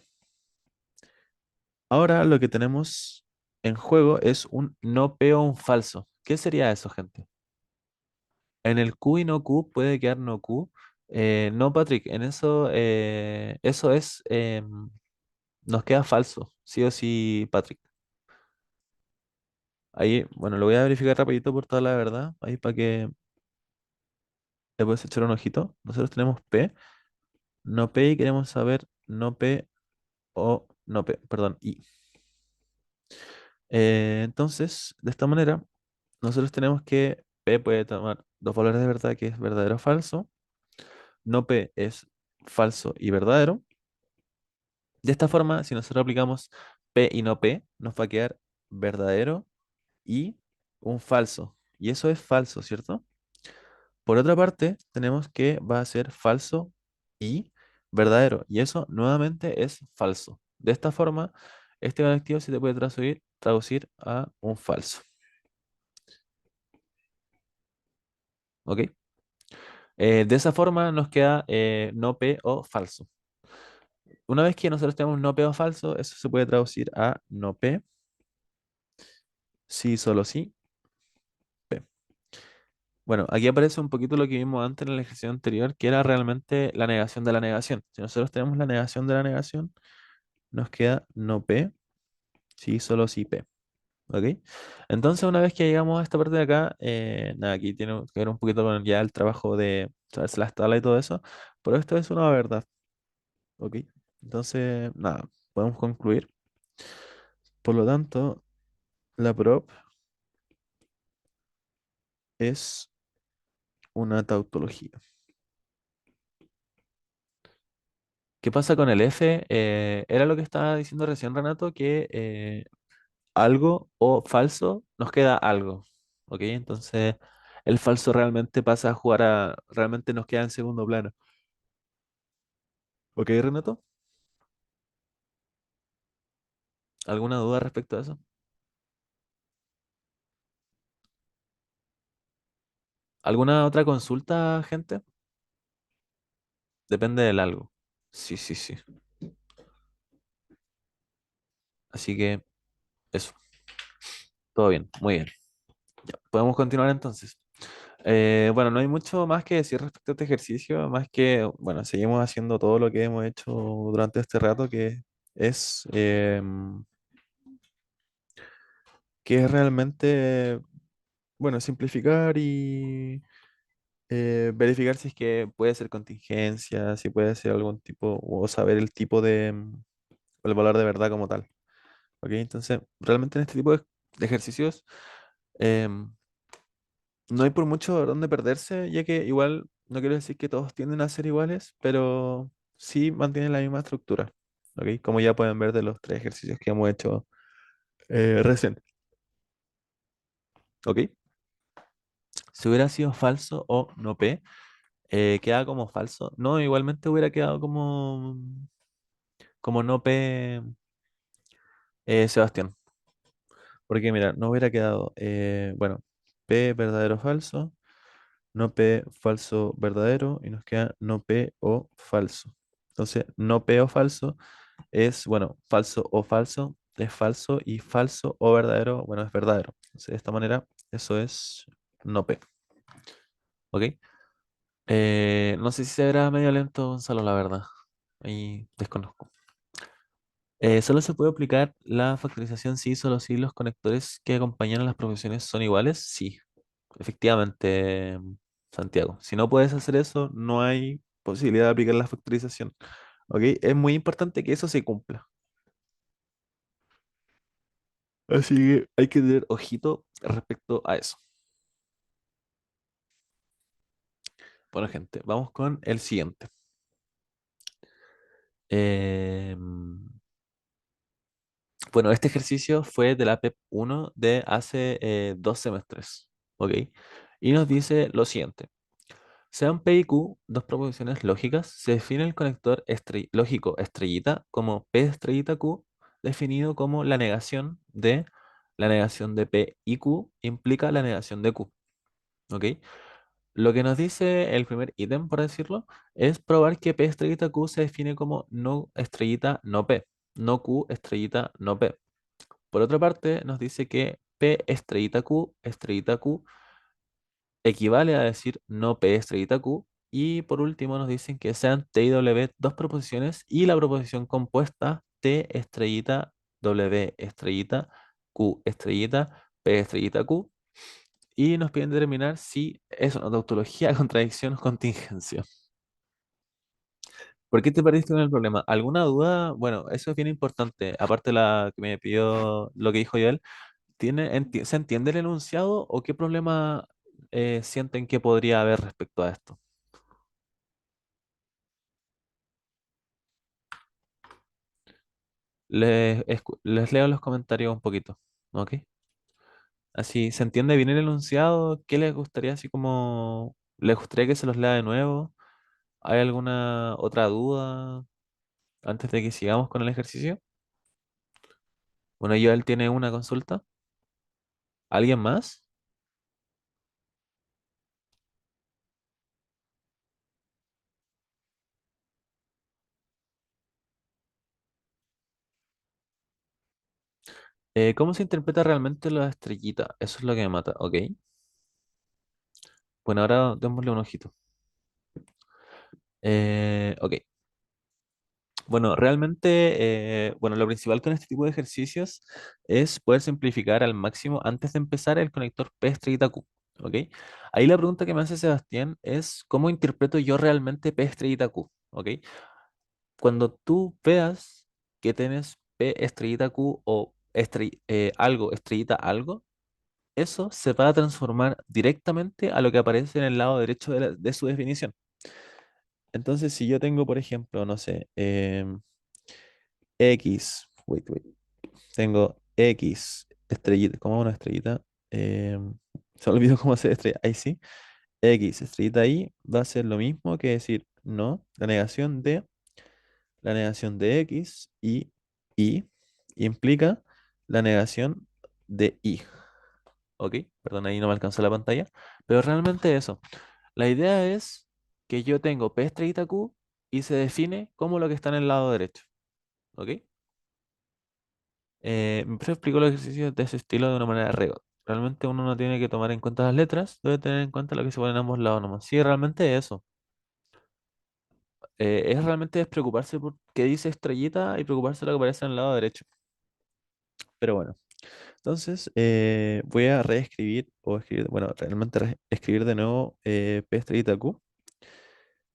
Ahora lo que tenemos en juego es un no P o un falso. ¿Qué sería eso, gente? En el Q y no Q puede quedar no Q. No, Patrick, en eso, eso es, nos queda falso, sí o sí, Patrick. Ahí, bueno, lo voy a verificar rapidito por toda la verdad, ahí para que le puedes echar un ojito. Nosotros tenemos P, no P y queremos saber no P o no P, perdón, I. Entonces, de esta manera, nosotros tenemos que P puede tomar dos valores de verdad, que es verdadero o falso. No P es falso y verdadero. De esta forma, si nosotros aplicamos P y no P, nos va a quedar verdadero y un falso. Y eso es falso, ¿cierto? Por otra parte, tenemos que va a ser falso y verdadero. Y eso nuevamente es falso. De esta forma, este conectivo se te puede traducir a un falso. ¿Ok? De esa forma nos queda no P o falso. Una vez que nosotros tenemos no P o falso, eso se puede traducir a no P, sí, solo sí, P. Bueno, aquí aparece un poquito lo que vimos antes en el ejercicio anterior, que era realmente la negación de la negación. Si nosotros tenemos la negación de la negación, nos queda no P, sí, solo sí P. ¿Ok? Entonces, una vez que llegamos a esta parte de acá, nada, aquí tiene que ver un poquito con ya el trabajo de saberse las tablas y todo eso, pero esto es una verdad. ¿Ok? Entonces, nada, podemos concluir. Por lo tanto, la prop es una tautología. ¿Qué pasa con el F? Era lo que estaba diciendo recién Renato, que algo o falso nos queda algo. ¿Ok? Entonces, el falso realmente pasa a jugar realmente nos queda en segundo plano. ¿Ok, Renato? ¿Alguna duda respecto a eso? ¿Alguna otra consulta, gente? Depende del algo. Sí, sí, sí. Así que eso, todo bien, muy bien. Ya, podemos continuar entonces. Bueno, no hay mucho más que decir respecto a este ejercicio, más que, bueno, seguimos haciendo todo lo que hemos hecho durante este rato, es, em, que es realmente, bueno, simplificar Verificar si es que puede ser contingencia, si puede ser algún tipo, o saber el tipo de, el valor de verdad como tal. ¿Ok? Entonces, realmente en este tipo de ejercicios em, no hay por mucho dónde perderse, ya que igual no quiero decir que todos tienden a ser iguales, pero sí mantienen la misma estructura. ¿Ok? Como ya pueden ver de los tres ejercicios que hemos hecho recién. ¿Ok? Si hubiera sido falso o no P, queda como falso. No, igualmente hubiera quedado como no P, Sebastián. Porque mira, no hubiera quedado, bueno, P verdadero o falso, no P falso verdadero y nos queda no P o falso. Entonces, no P o falso es, bueno, falso o falso es falso y falso o verdadero, bueno, es verdadero. Entonces, de esta manera, eso es no P. ¿Ok? No sé si se verá medio lento, Gonzalo, la verdad. Ahí desconozco. Solo se puede aplicar la factorización si solo si los conectores que acompañan a las profesiones son iguales. Sí, efectivamente, Santiago. Si no puedes hacer eso, no hay posibilidad de aplicar la factorización. ¿Ok? Es muy importante que eso se cumpla. Así que hay que tener ojito respecto a eso. Bueno, gente, vamos con el siguiente. Em, bueno, este ejercicio fue de la PEP 1 de hace 2 semestres. ¿Ok? Y nos dice lo siguiente. Sean P y Q dos proposiciones lógicas, se define el conector lógico estrellita como P estrellita Q, definido como la negación de P y Q implica la negación de Q. ¿Ok? Lo que nos dice el primer ítem, por decirlo, es probar que P estrellita Q se define como no estrellita no P, no Q estrellita no P. Por otra parte, nos dice que P estrellita Q equivale a decir no P estrellita Q. Y por último nos dicen que sean T y W dos proposiciones y la proposición compuesta T estrellita W estrellita Q estrellita P estrellita Q. Y nos piden determinar si es una tautología, contradicción o contingencia. ¿Por qué te perdiste con el problema? ¿Alguna duda? Bueno, eso es bien importante. Aparte de la que me pidió lo que dijo Joel, ¿se entiende el enunciado o qué problema sienten que podría haber respecto a esto? Les leo los comentarios un poquito, ¿ok? Así, ¿se entiende bien el enunciado? ¿Qué les gustaría, así como, les gustaría que se los lea de nuevo? ¿Hay alguna otra duda antes de que sigamos con el ejercicio? Bueno, Joel tiene una consulta. ¿Alguien más? ¿Cómo se interpreta realmente la estrellita? Eso es lo que me mata, ¿ok? Bueno, ahora démosle un ojito. Ok. Bueno, realmente, bueno, lo principal con este tipo de ejercicios es poder simplificar al máximo antes de empezar el conector P estrellita Q, ¿ok? Ahí la pregunta que me hace Sebastián es, ¿cómo interpreto yo realmente P estrellita Q? ¿Ok? Cuando tú veas que tienes P estrellita Q o algo, estrellita algo, eso se va a transformar directamente a lo que aparece en el lado derecho de su definición. Entonces, si yo tengo, por ejemplo, no sé, wait, tengo X estrellita, como una estrellita, se me olvidó cómo se estrella, ahí sí, X estrellita ahí va a ser lo mismo que decir no, la negación de X y implica la negación de Y, ¿ok? Perdón, ahí no me alcanzó la pantalla, pero realmente eso. La idea es que yo tengo P estrellita Q y se define como lo que está en el lado derecho, ¿ok? Me explico los ejercicios de ese estilo de una manera realmente uno no tiene que tomar en cuenta las letras, debe tener en cuenta lo que se pone en ambos lados nomás. Sí, realmente eso. Es realmente despreocuparse por qué dice estrellita y preocuparse de lo que aparece en el lado derecho. Pero bueno. Entonces, voy a reescribir o escribir, bueno, realmente escribir de nuevo P estrellita Q.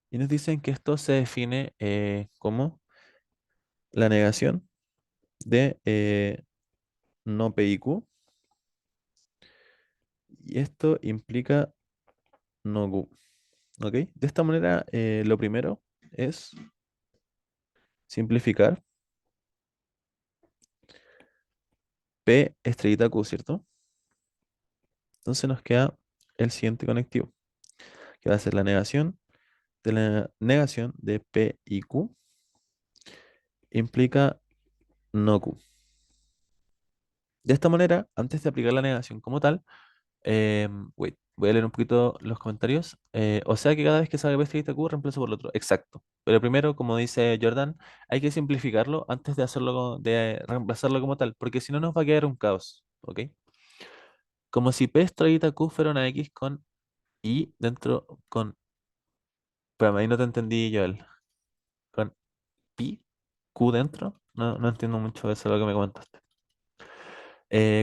Y nos dicen que esto se define como la negación de no P y Q. Y esto implica no Q. ¿Ok? De esta manera, lo primero es simplificar P estrellita Q, ¿cierto? Entonces nos queda el siguiente conectivo, que va a ser la negación de la negación de P y Q implica no Q. De esta manera, antes de aplicar la negación como tal, wait, voy a leer un poquito los comentarios. O sea que cada vez que salga P estrellita Q, reemplazo por el otro. Exacto. Pero primero, como dice Jordan, hay que simplificarlo antes de hacerlo, de reemplazarlo como tal, porque si no nos va a quedar un caos. ¿Ok? Como si P estrellita Q fuera una X con I dentro, con. Pero ahí no te entendí, Joel. Con pi, Q dentro. No, no entiendo mucho eso de lo que me comentaste.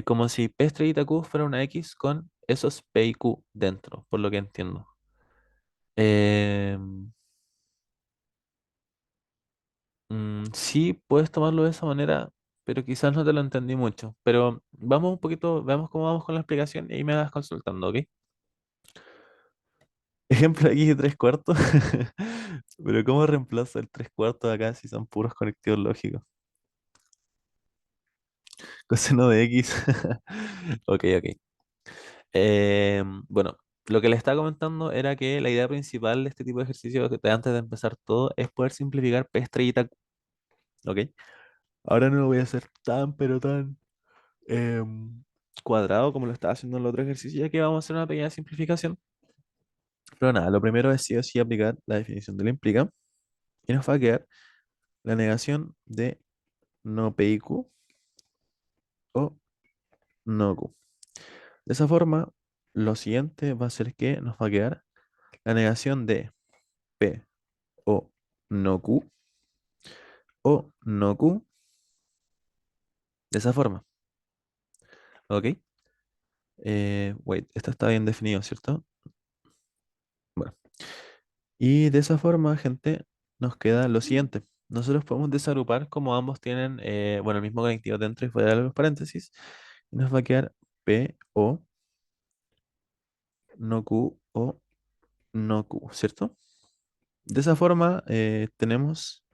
Como si P estrellita Q fuera una X con esos P y Q dentro, por lo que entiendo. Em, sí, puedes tomarlo de esa manera, pero quizás no te lo entendí mucho. Pero vamos un poquito, veamos cómo vamos con la explicación y ahí me vas consultando, ¿ok? Ejemplo aquí de 3 cuartos. Pero ¿cómo reemplazo el 3 cuartos acá si son puros conectivos lógicos? Coseno de X. Ok, ok. Bueno, lo que le estaba comentando era que la idea principal de este tipo de ejercicio, antes de empezar todo, es poder simplificar P estrellita Q, ¿ok? Ahora no lo voy a hacer tan, pero tan em, cuadrado como lo estaba haciendo en el otro ejercicio, ya que vamos a hacer una pequeña simplificación. Pero nada, lo primero es sí o sí aplicar la definición de la implica y nos va a quedar la negación de no P y Q o no Q. De esa forma, lo siguiente va a ser que nos va a quedar la negación de P o no Q o no Q de esa forma. ¿Ok? Wait, esto está bien definido, ¿cierto? Bueno, y de esa forma, gente, nos queda lo siguiente. Nosotros podemos desagrupar como ambos tienen, bueno, el mismo conectivo dentro y fuera de los paréntesis. Y nos va a quedar P o no Q o no Q, ¿cierto? De esa forma, tenemos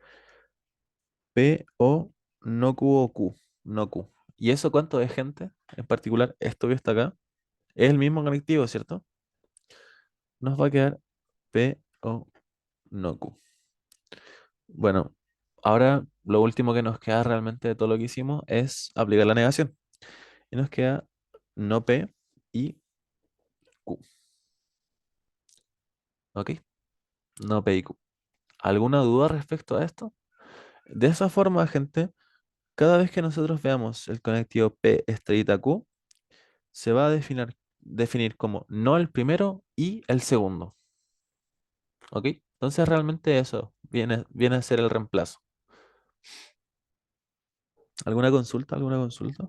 P o no Q o Q, no Q. ¿Y eso cuánto es, gente? En particular, esto que está acá. Es el mismo conectivo, ¿cierto? Nos va a quedar P o no Q. Bueno, ahora lo último que nos queda realmente de todo lo que hicimos es aplicar la negación. Y nos queda no P y Q. ¿Ok? No P y Q. ¿Alguna duda respecto a esto? De esa forma, gente, cada vez que nosotros veamos el conectivo P estrellita Q, se va a definir como no el primero y el segundo. ¿Ok? Entonces realmente eso viene a ser el reemplazo. ¿Alguna consulta? ¿Alguna consulta?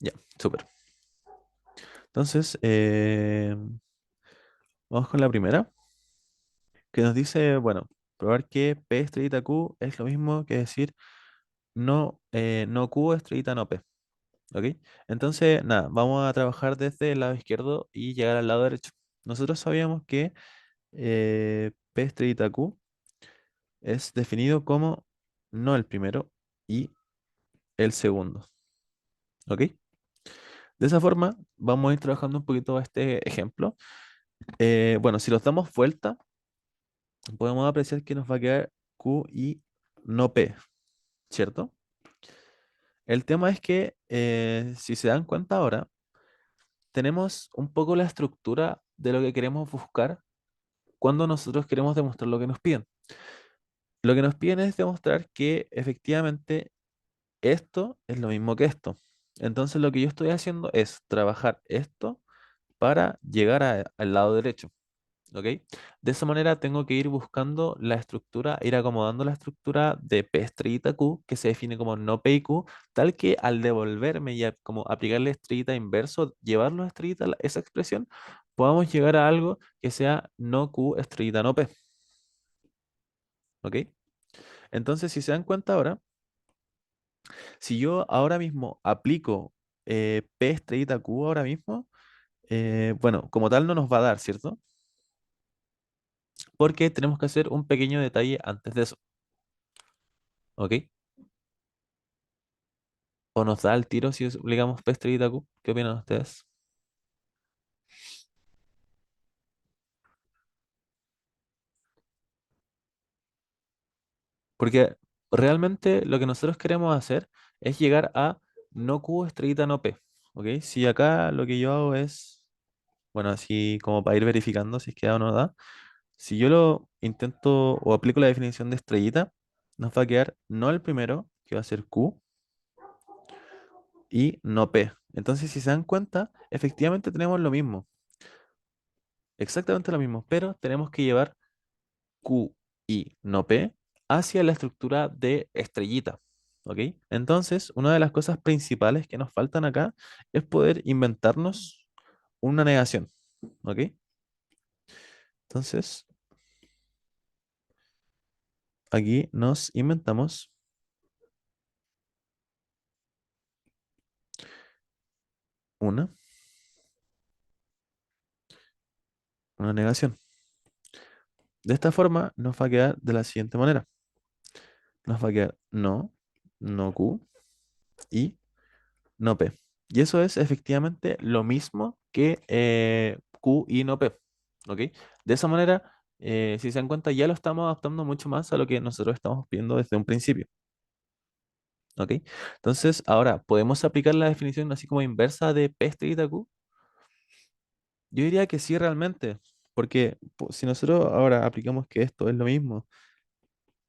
Ya, súper. Entonces, vamos con la primera, que nos dice, bueno, probar que P estrellita Q es lo mismo que decir no, no Q estrellita no P. ¿Ok? Entonces, nada, vamos a trabajar desde el lado izquierdo y llegar al lado derecho. Nosotros sabíamos que P estrellita Q es definido como no el primero y el segundo. ¿Ok? De esa forma, vamos a ir trabajando un poquito este ejemplo. Bueno, si los damos vuelta, podemos apreciar que nos va a quedar Q y no P, ¿cierto? El tema es que, si se dan cuenta ahora, tenemos un poco la estructura de lo que queremos buscar cuando nosotros queremos demostrar lo que nos piden. Lo que nos piden es demostrar que efectivamente esto es lo mismo que esto. Entonces lo que yo estoy haciendo es trabajar esto para llegar al lado derecho. ¿Ok? De esa manera tengo que ir buscando la estructura, ir acomodando la estructura de P estrellita Q, que se define como no P y Q, tal que al devolverme y como aplicarle estrellita inverso, llevarlo a estrellita esa expresión, podamos llegar a algo que sea no Q estrellita no P. ¿Ok? Entonces, si se dan cuenta ahora, si yo ahora mismo aplico P estrellita Q ahora mismo, bueno, como tal no nos va a dar, ¿cierto? Porque tenemos que hacer un pequeño detalle antes de eso. ¿Ok? O nos da el tiro si aplicamos P estrellita Q. ¿Qué opinan ustedes? Porque realmente lo que nosotros queremos hacer es llegar a no Q estrellita no P. ¿Ok? Si acá lo que yo hago es, bueno, así como para ir verificando si es que da o no da, si yo lo intento o aplico la definición de estrellita, nos va a quedar no el primero, que va a ser Q, y no P. Entonces, si se dan cuenta, efectivamente tenemos lo mismo, exactamente lo mismo, pero tenemos que llevar Q y no P hacia la estructura de estrellita. ¿Ok? Entonces, una de las cosas principales que nos faltan acá es poder inventarnos una negación. ¿Ok? Entonces, aquí nos inventamos una, una negación. De esta forma nos va a quedar de la siguiente manera. Nos va a quedar no, no Q y no P. Y eso es efectivamente lo mismo que Q y no P. ¿Ok? De esa manera, si se dan cuenta, ya lo estamos adaptando mucho más a lo que nosotros estamos pidiendo desde un principio. ¿Ok? Entonces, ahora, ¿podemos aplicar la definición así como inversa de P estrellita Q? Yo diría que sí realmente, porque si nosotros ahora aplicamos que esto es lo mismo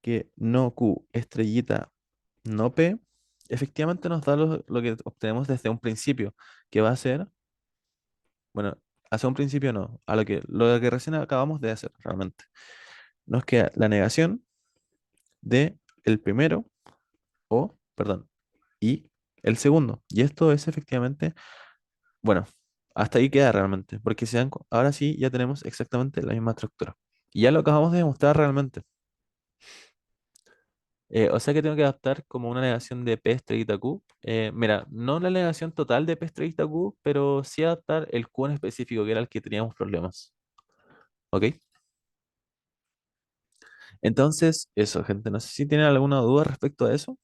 que no Q estrellita no P, efectivamente nos da lo que obtenemos desde un principio, que va a ser, bueno, hacia un principio no, lo que recién acabamos de hacer realmente. Nos queda la negación de el primero o, perdón, y el segundo. Y esto es efectivamente, bueno, hasta ahí queda realmente, porque ahora sí ya tenemos exactamente la misma estructura. Y ya lo acabamos de demostrar realmente. O sea que tengo que adaptar como una negación de P estrellita Q. Mira, no la negación total de P estrellita Q, pero sí adaptar el Q en específico, que era el que teníamos problemas. ¿Ok? Entonces, eso, gente. No sé si tienen alguna duda respecto a eso.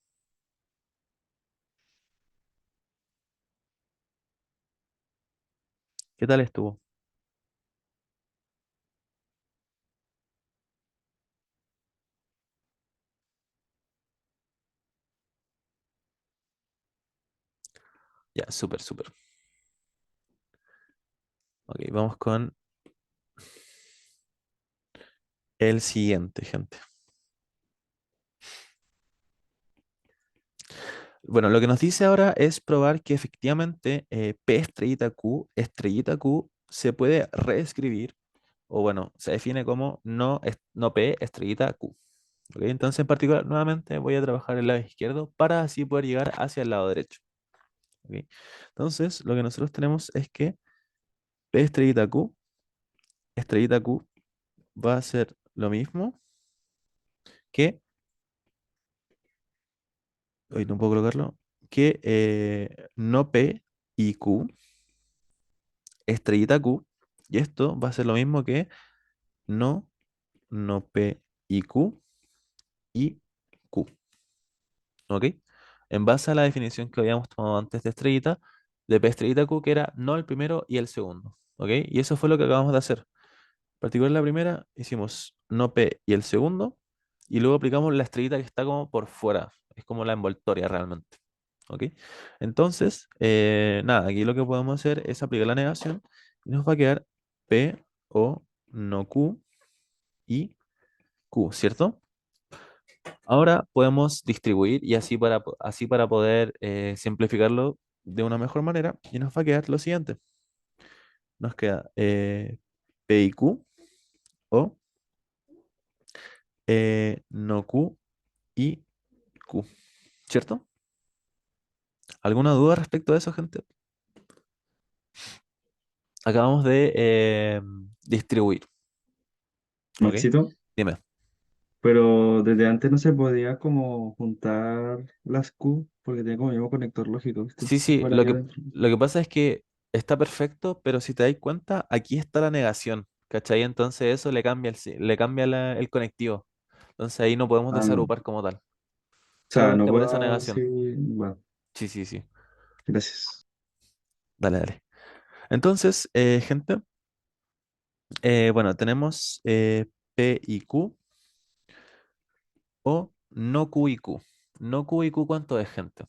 ¿Qué tal estuvo? Ya, súper, súper. Ok, vamos con el siguiente, gente. Bueno, lo que nos dice ahora es probar que efectivamente P estrellita Q, se puede reescribir, o bueno, se define como no, no P estrellita Q. ¿Ok? Entonces, en particular, nuevamente voy a trabajar el lado izquierdo para así poder llegar hacia el lado derecho. ¿Ok? Entonces, lo que nosotros tenemos es que P estrellita Q va a ser lo mismo que, hoy no puedo colocarlo, que no P y Q, estrellita Q, y esto va a ser lo mismo que no, no P y Q. ¿Ok? En base a la definición que habíamos tomado antes de estrellita, de P estrellita Q, que era no el primero y el segundo. ¿Ok? Y eso fue lo que acabamos de hacer. En particular la primera, hicimos no P y el segundo, y luego aplicamos la estrellita que está como por fuera. Es como la envoltoria realmente. ¿Ok? Entonces, nada, aquí lo que podemos hacer es aplicar la negación y nos va a quedar P o no Q y Q, ¿cierto? Ahora podemos distribuir y así para poder simplificarlo de una mejor manera y nos va a quedar lo siguiente. Nos queda P y Q o no Q y Q, ¿cierto? ¿Alguna duda respecto a eso, gente? Acabamos de distribuir, ¿ok? Maxito, Dime. pero desde antes no se podía como juntar las Q porque tenía como el mismo conector lógico, ¿viste? Sí, sí, Fuera y adentro. lo que pasa es que está perfecto, pero si te das cuenta, aquí está la negación, ¿cachai? Entonces eso le cambia le cambia el conectivo. Entonces ahí no podemos Ah, no. O desagrupar como tal. sea, no Solamente por esa puedo así. negación. Bueno, Sí, sí, sí. gracias. Dale, dale. Entonces, gente, bueno, tenemos P y Q o no Q y Q. No Q y Q, ¿cuánto es, gente?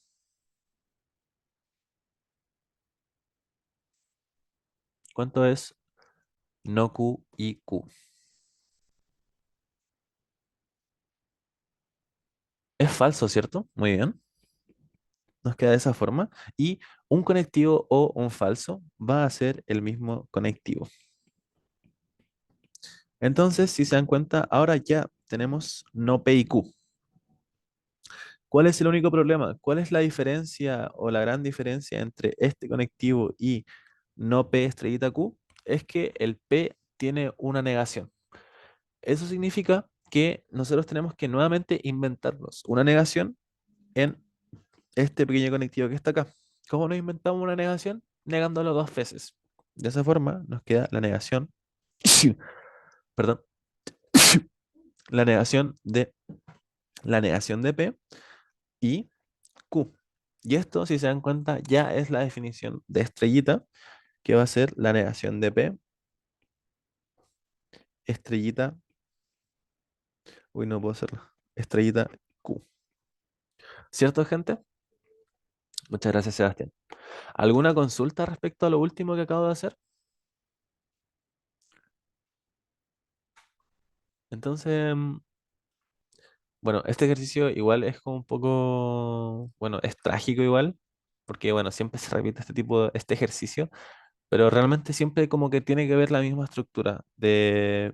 ¿Cuánto es no Q y Q? Es falso, ¿cierto? Muy bien. Nos queda de esa forma. Y un conectivo o un falso va a ser el mismo conectivo. Entonces, si se dan cuenta, ahora ya tenemos no P y Q. ¿Cuál es el único problema? ¿Cuál es la diferencia o la gran diferencia entre este conectivo y no P estrellita Q? Es que el P tiene una negación. Eso significa que nosotros tenemos que nuevamente inventarnos una negación en este pequeño conectivo que está acá. ¿Cómo nos inventamos una negación? Negándolo dos veces. De esa forma nos queda la negación, perdón, la negación de P y Q. Y esto, si se dan cuenta, ya es la definición de estrellita, que va a ser la negación de P, estrellita, uy, no puedo hacerlo, estrellita Q. ¿Cierto, gente? Muchas gracias, Sebastián. ¿Alguna consulta respecto a lo último que acabo de hacer? Entonces, bueno, este ejercicio igual es como un poco, bueno, es trágico igual, porque bueno, siempre se repite este ejercicio, pero realmente siempre como que tiene que ver la misma estructura de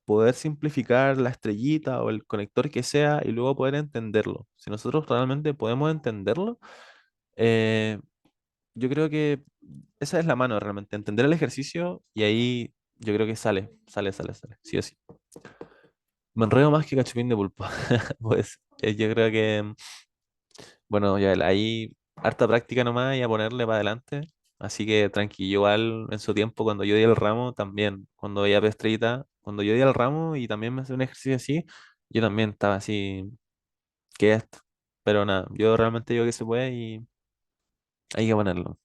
poder simplificar la estrellita o el conector que sea y luego poder entenderlo. Si nosotros realmente podemos entenderlo, eh, yo creo que esa es la mano realmente, entender el ejercicio y ahí yo creo que sale, sí o sí. Me enredo más que cachupín de pulpo. Pues yo creo que, bueno, ya ahí harta práctica nomás y a ponerle para adelante. Así que tranquilo, igual en su tiempo cuando yo di el ramo también, cuando veía Pestrita, cuando yo di el ramo y también me hacía un ejercicio así, yo también estaba así, ¿qué es esto? Pero nada, yo realmente digo que se puede y hay que ponerlo.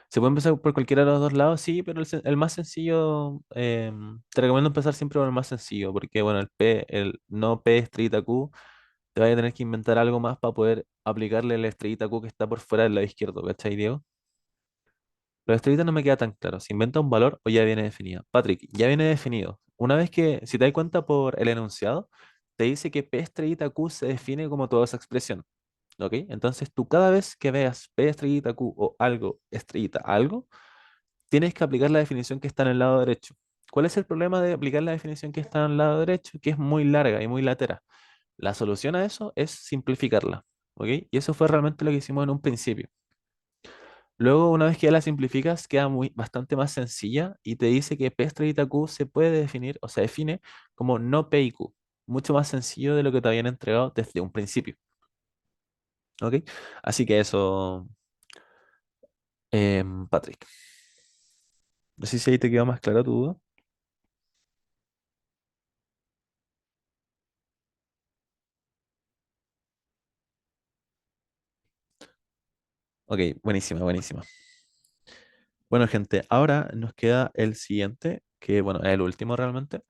Se puede empezar por cualquiera de los dos lados, sí, pero el más sencillo, te recomiendo empezar siempre por el más sencillo, porque bueno, el no P estrellita Q, te vas a tener que inventar algo más para poder aplicarle la estrellita Q que está por fuera del lado izquierdo, ¿cachai, Diego? La estrellita no me queda tan claro, ¿se inventa un valor o ya viene definido? Patrick, ya viene definido. Una vez que, si te das cuenta por el enunciado, te dice que P estrellita Q se define como toda esa expresión. ¿Ok? Entonces tú cada vez que veas P estrellita Q o algo estrellita algo, tienes que aplicar la definición que está en el lado derecho. ¿Cuál es el problema de aplicar la definición que está en el lado derecho? Que es muy larga y muy latera. La solución a eso es simplificarla. ¿Ok? Y eso fue realmente lo que hicimos en un principio. Luego, una vez que ya la simplificas, queda bastante más sencilla y te dice que P estrellita Q se puede definir o se define como no P y Q. Mucho más sencillo de lo que te habían entregado desde un principio. ¿Ok? Así que eso, Patrick. No sé si ahí te quedó más clara tu duda. Ok, buenísima, buenísima. Bueno, gente, ahora nos queda el siguiente, que bueno, es el último realmente.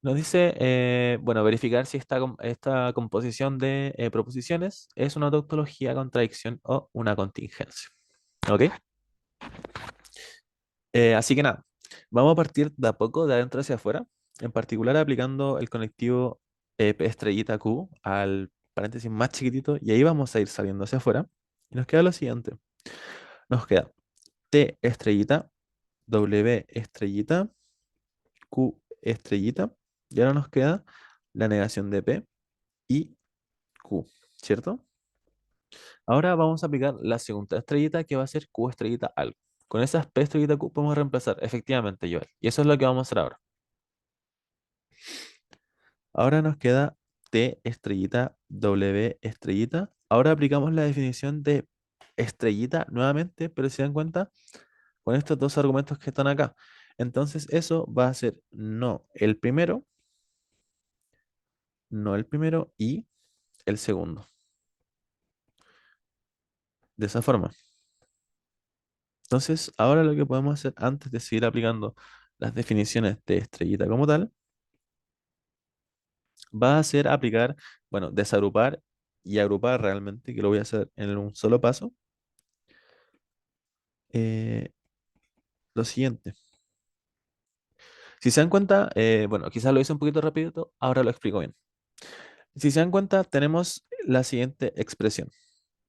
Nos dice, bueno, verificar si esta composición de proposiciones es una tautología, contradicción o una contingencia. ¿Ok? Así que nada, vamos a partir de a poco, de adentro hacia afuera, en particular aplicando el conectivo estrellita Q al paréntesis más chiquitito y ahí vamos a ir saliendo hacia afuera. Y nos queda lo siguiente. Nos queda T estrellita W estrellita, Q estrellita. Y ahora nos queda la negación de P y Q, ¿cierto? Ahora vamos a aplicar la segunda estrellita que va a ser Q estrellita algo. Con esas P estrellita Q podemos reemplazar, efectivamente, Joel. Y eso es lo que vamos a hacer ahora. Ahora nos queda T estrellita, W estrellita. Ahora aplicamos la definición de estrellita nuevamente, pero si dan cuenta, con estos dos argumentos que están acá. Entonces eso va a ser no el primero y el segundo. De esa forma. Entonces, ahora lo que podemos hacer antes de seguir aplicando las definiciones de estrellita como tal, va a ser aplicar, bueno, desagrupar y agrupar realmente, que lo voy a hacer en un solo paso. eh, lo siguiente. Si se dan cuenta, bueno, quizás lo hice un poquito rápido, ahora lo explico bien. Si se dan cuenta, tenemos la siguiente expresión,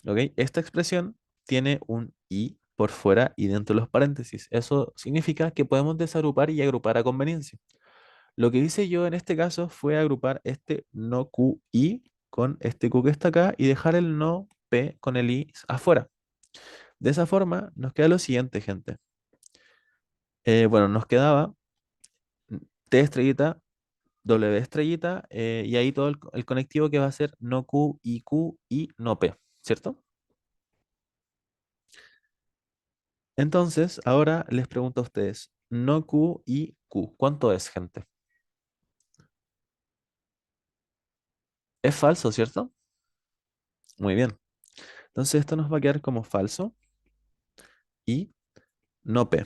¿ok? Esta expresión tiene un i por fuera y dentro de los paréntesis. Eso significa que podemos desagrupar y agrupar a conveniencia. Lo que hice yo en este caso fue agrupar este no q i con este q que está acá y dejar el no p con el i afuera. De esa forma nos queda lo siguiente, gente. Bueno, nos quedaba t estrellita, w estrellita y ahí todo el conectivo que va a ser no q y no p, ¿cierto? Entonces, ahora les pregunto a ustedes, no q y q, ¿cuánto es, gente? Es falso, ¿cierto? Muy bien. Entonces esto nos va a quedar como falso y no p.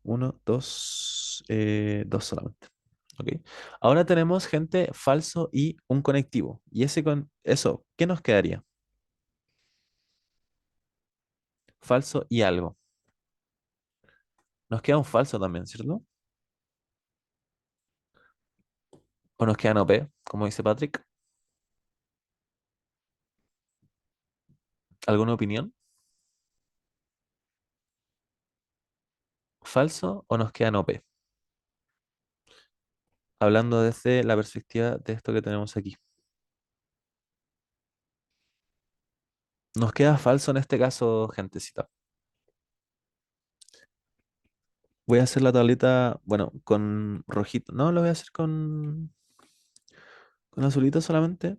Uno, dos, dos solamente. ¿Ok? Ahora tenemos, gente, falso y un conectivo. Y ese con eso, ¿qué nos quedaría? Falso y algo. Nos queda un falso también, ¿cierto? O nos queda no p, como dice Patrick. ¿Alguna opinión? ¿Falso o nos queda no p? Hablando desde la perspectiva de esto que tenemos aquí. Nos queda falso en este caso, gentecita. Voy a hacer la tablita, bueno, con rojito. No, lo voy a hacer con azulito solamente,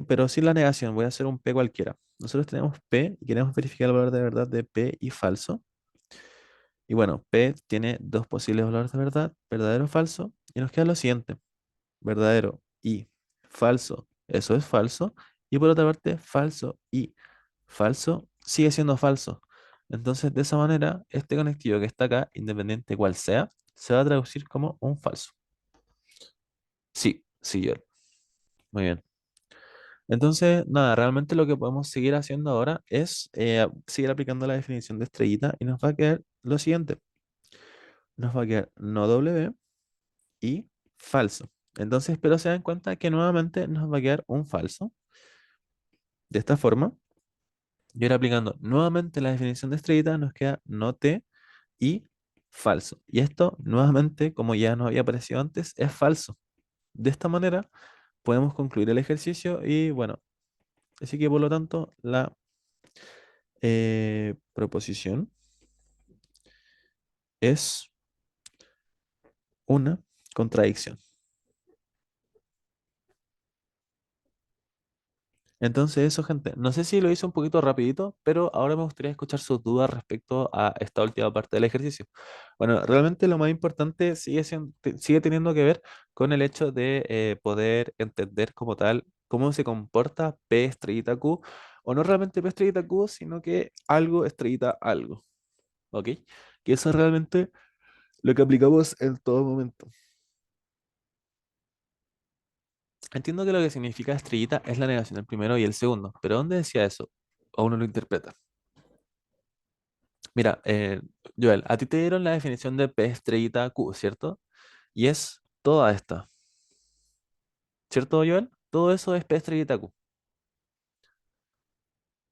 pero sin la negación. Voy a hacer un P cualquiera. Nosotros tenemos P y queremos verificar el valor de verdad de P y falso. Y bueno, P tiene dos posibles valores de verdad, verdadero o falso. Y nos queda lo siguiente, verdadero y falso. Eso es falso. Y por otra parte, falso y falso sigue siendo falso. Entonces, de esa manera, este conectivo que está acá, independiente cual sea, se va a traducir como un falso. Sí, sí, yo. Muy bien. Entonces, nada, realmente lo que podemos seguir haciendo ahora es seguir aplicando la definición de estrellita y nos va a quedar lo siguiente. Nos va a quedar no W y falso. Entonces, pero se dan cuenta que nuevamente nos va a quedar un falso. De esta forma, y ahora aplicando nuevamente la definición de estrellita, nos queda no T y falso. Y esto, nuevamente, como ya nos había aparecido antes, es falso. De esta manera, podemos concluir el ejercicio y bueno, así que por lo tanto, la proposición es una contradicción. Entonces eso, gente, no sé si lo hice un poquito rapidito, pero ahora me gustaría escuchar sus dudas respecto a esta última parte del ejercicio. Bueno, realmente lo más importante sigue teniendo que ver con el hecho de poder entender como tal cómo se comporta P estrellita Q, o no realmente P estrellita Q, sino que algo estrellita algo, ¿ok? Que eso es realmente lo que aplicamos en todo momento. Entiendo que lo que significa estrellita es la negación del primero y el segundo, pero ¿dónde decía eso? O uno lo interpreta. Mira, Joel, a ti te dieron la definición de P estrellita Q, ¿cierto? Y es toda esta, ¿cierto, Joel? Todo eso es P estrellita Q.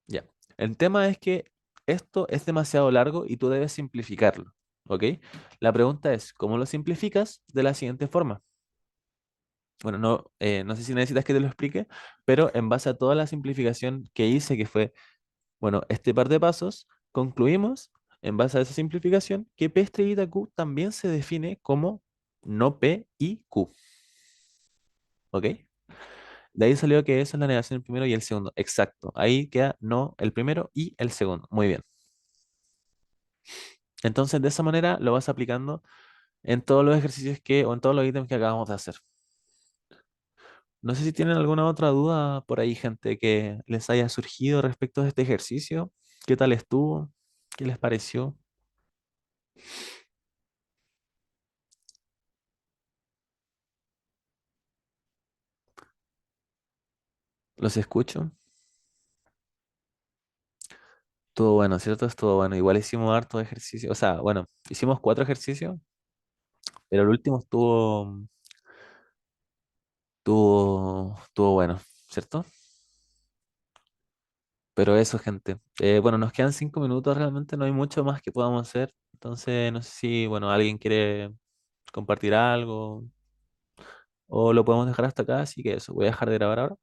Ya. El tema es que esto es demasiado largo y tú debes simplificarlo, ¿ok? La pregunta es, ¿cómo lo simplificas? De la siguiente forma. Bueno, no, no sé si necesitas que te lo explique, pero en base a toda la simplificación que hice, que fue, bueno, este par de pasos, concluimos, en base a esa simplificación, que P estrellita Q también se define como no P y Q, ¿ok? De ahí salió que esa es la negación del primero y el segundo. Exacto. Ahí queda no el primero y el segundo. Muy bien. Entonces, de esa manera lo vas aplicando en todos los ejercicios o en todos los ítems que acabamos de hacer. No sé si tienen alguna otra duda por ahí, gente, que les haya surgido respecto a este ejercicio. ¿Qué tal estuvo? ¿Qué les pareció? ¿Los escucho? Estuvo bueno, ¿cierto? Estuvo bueno. Igual hicimos harto ejercicio. O sea, bueno, hicimos 4 ejercicios, pero el último estuvo bueno, ¿cierto? Pero eso, gente. Bueno, nos quedan 5 minutos, realmente no hay mucho más que podamos hacer. Entonces, no sé si, bueno, alguien quiere compartir algo o lo podemos dejar hasta acá. Así que eso, voy a dejar de grabar ahora.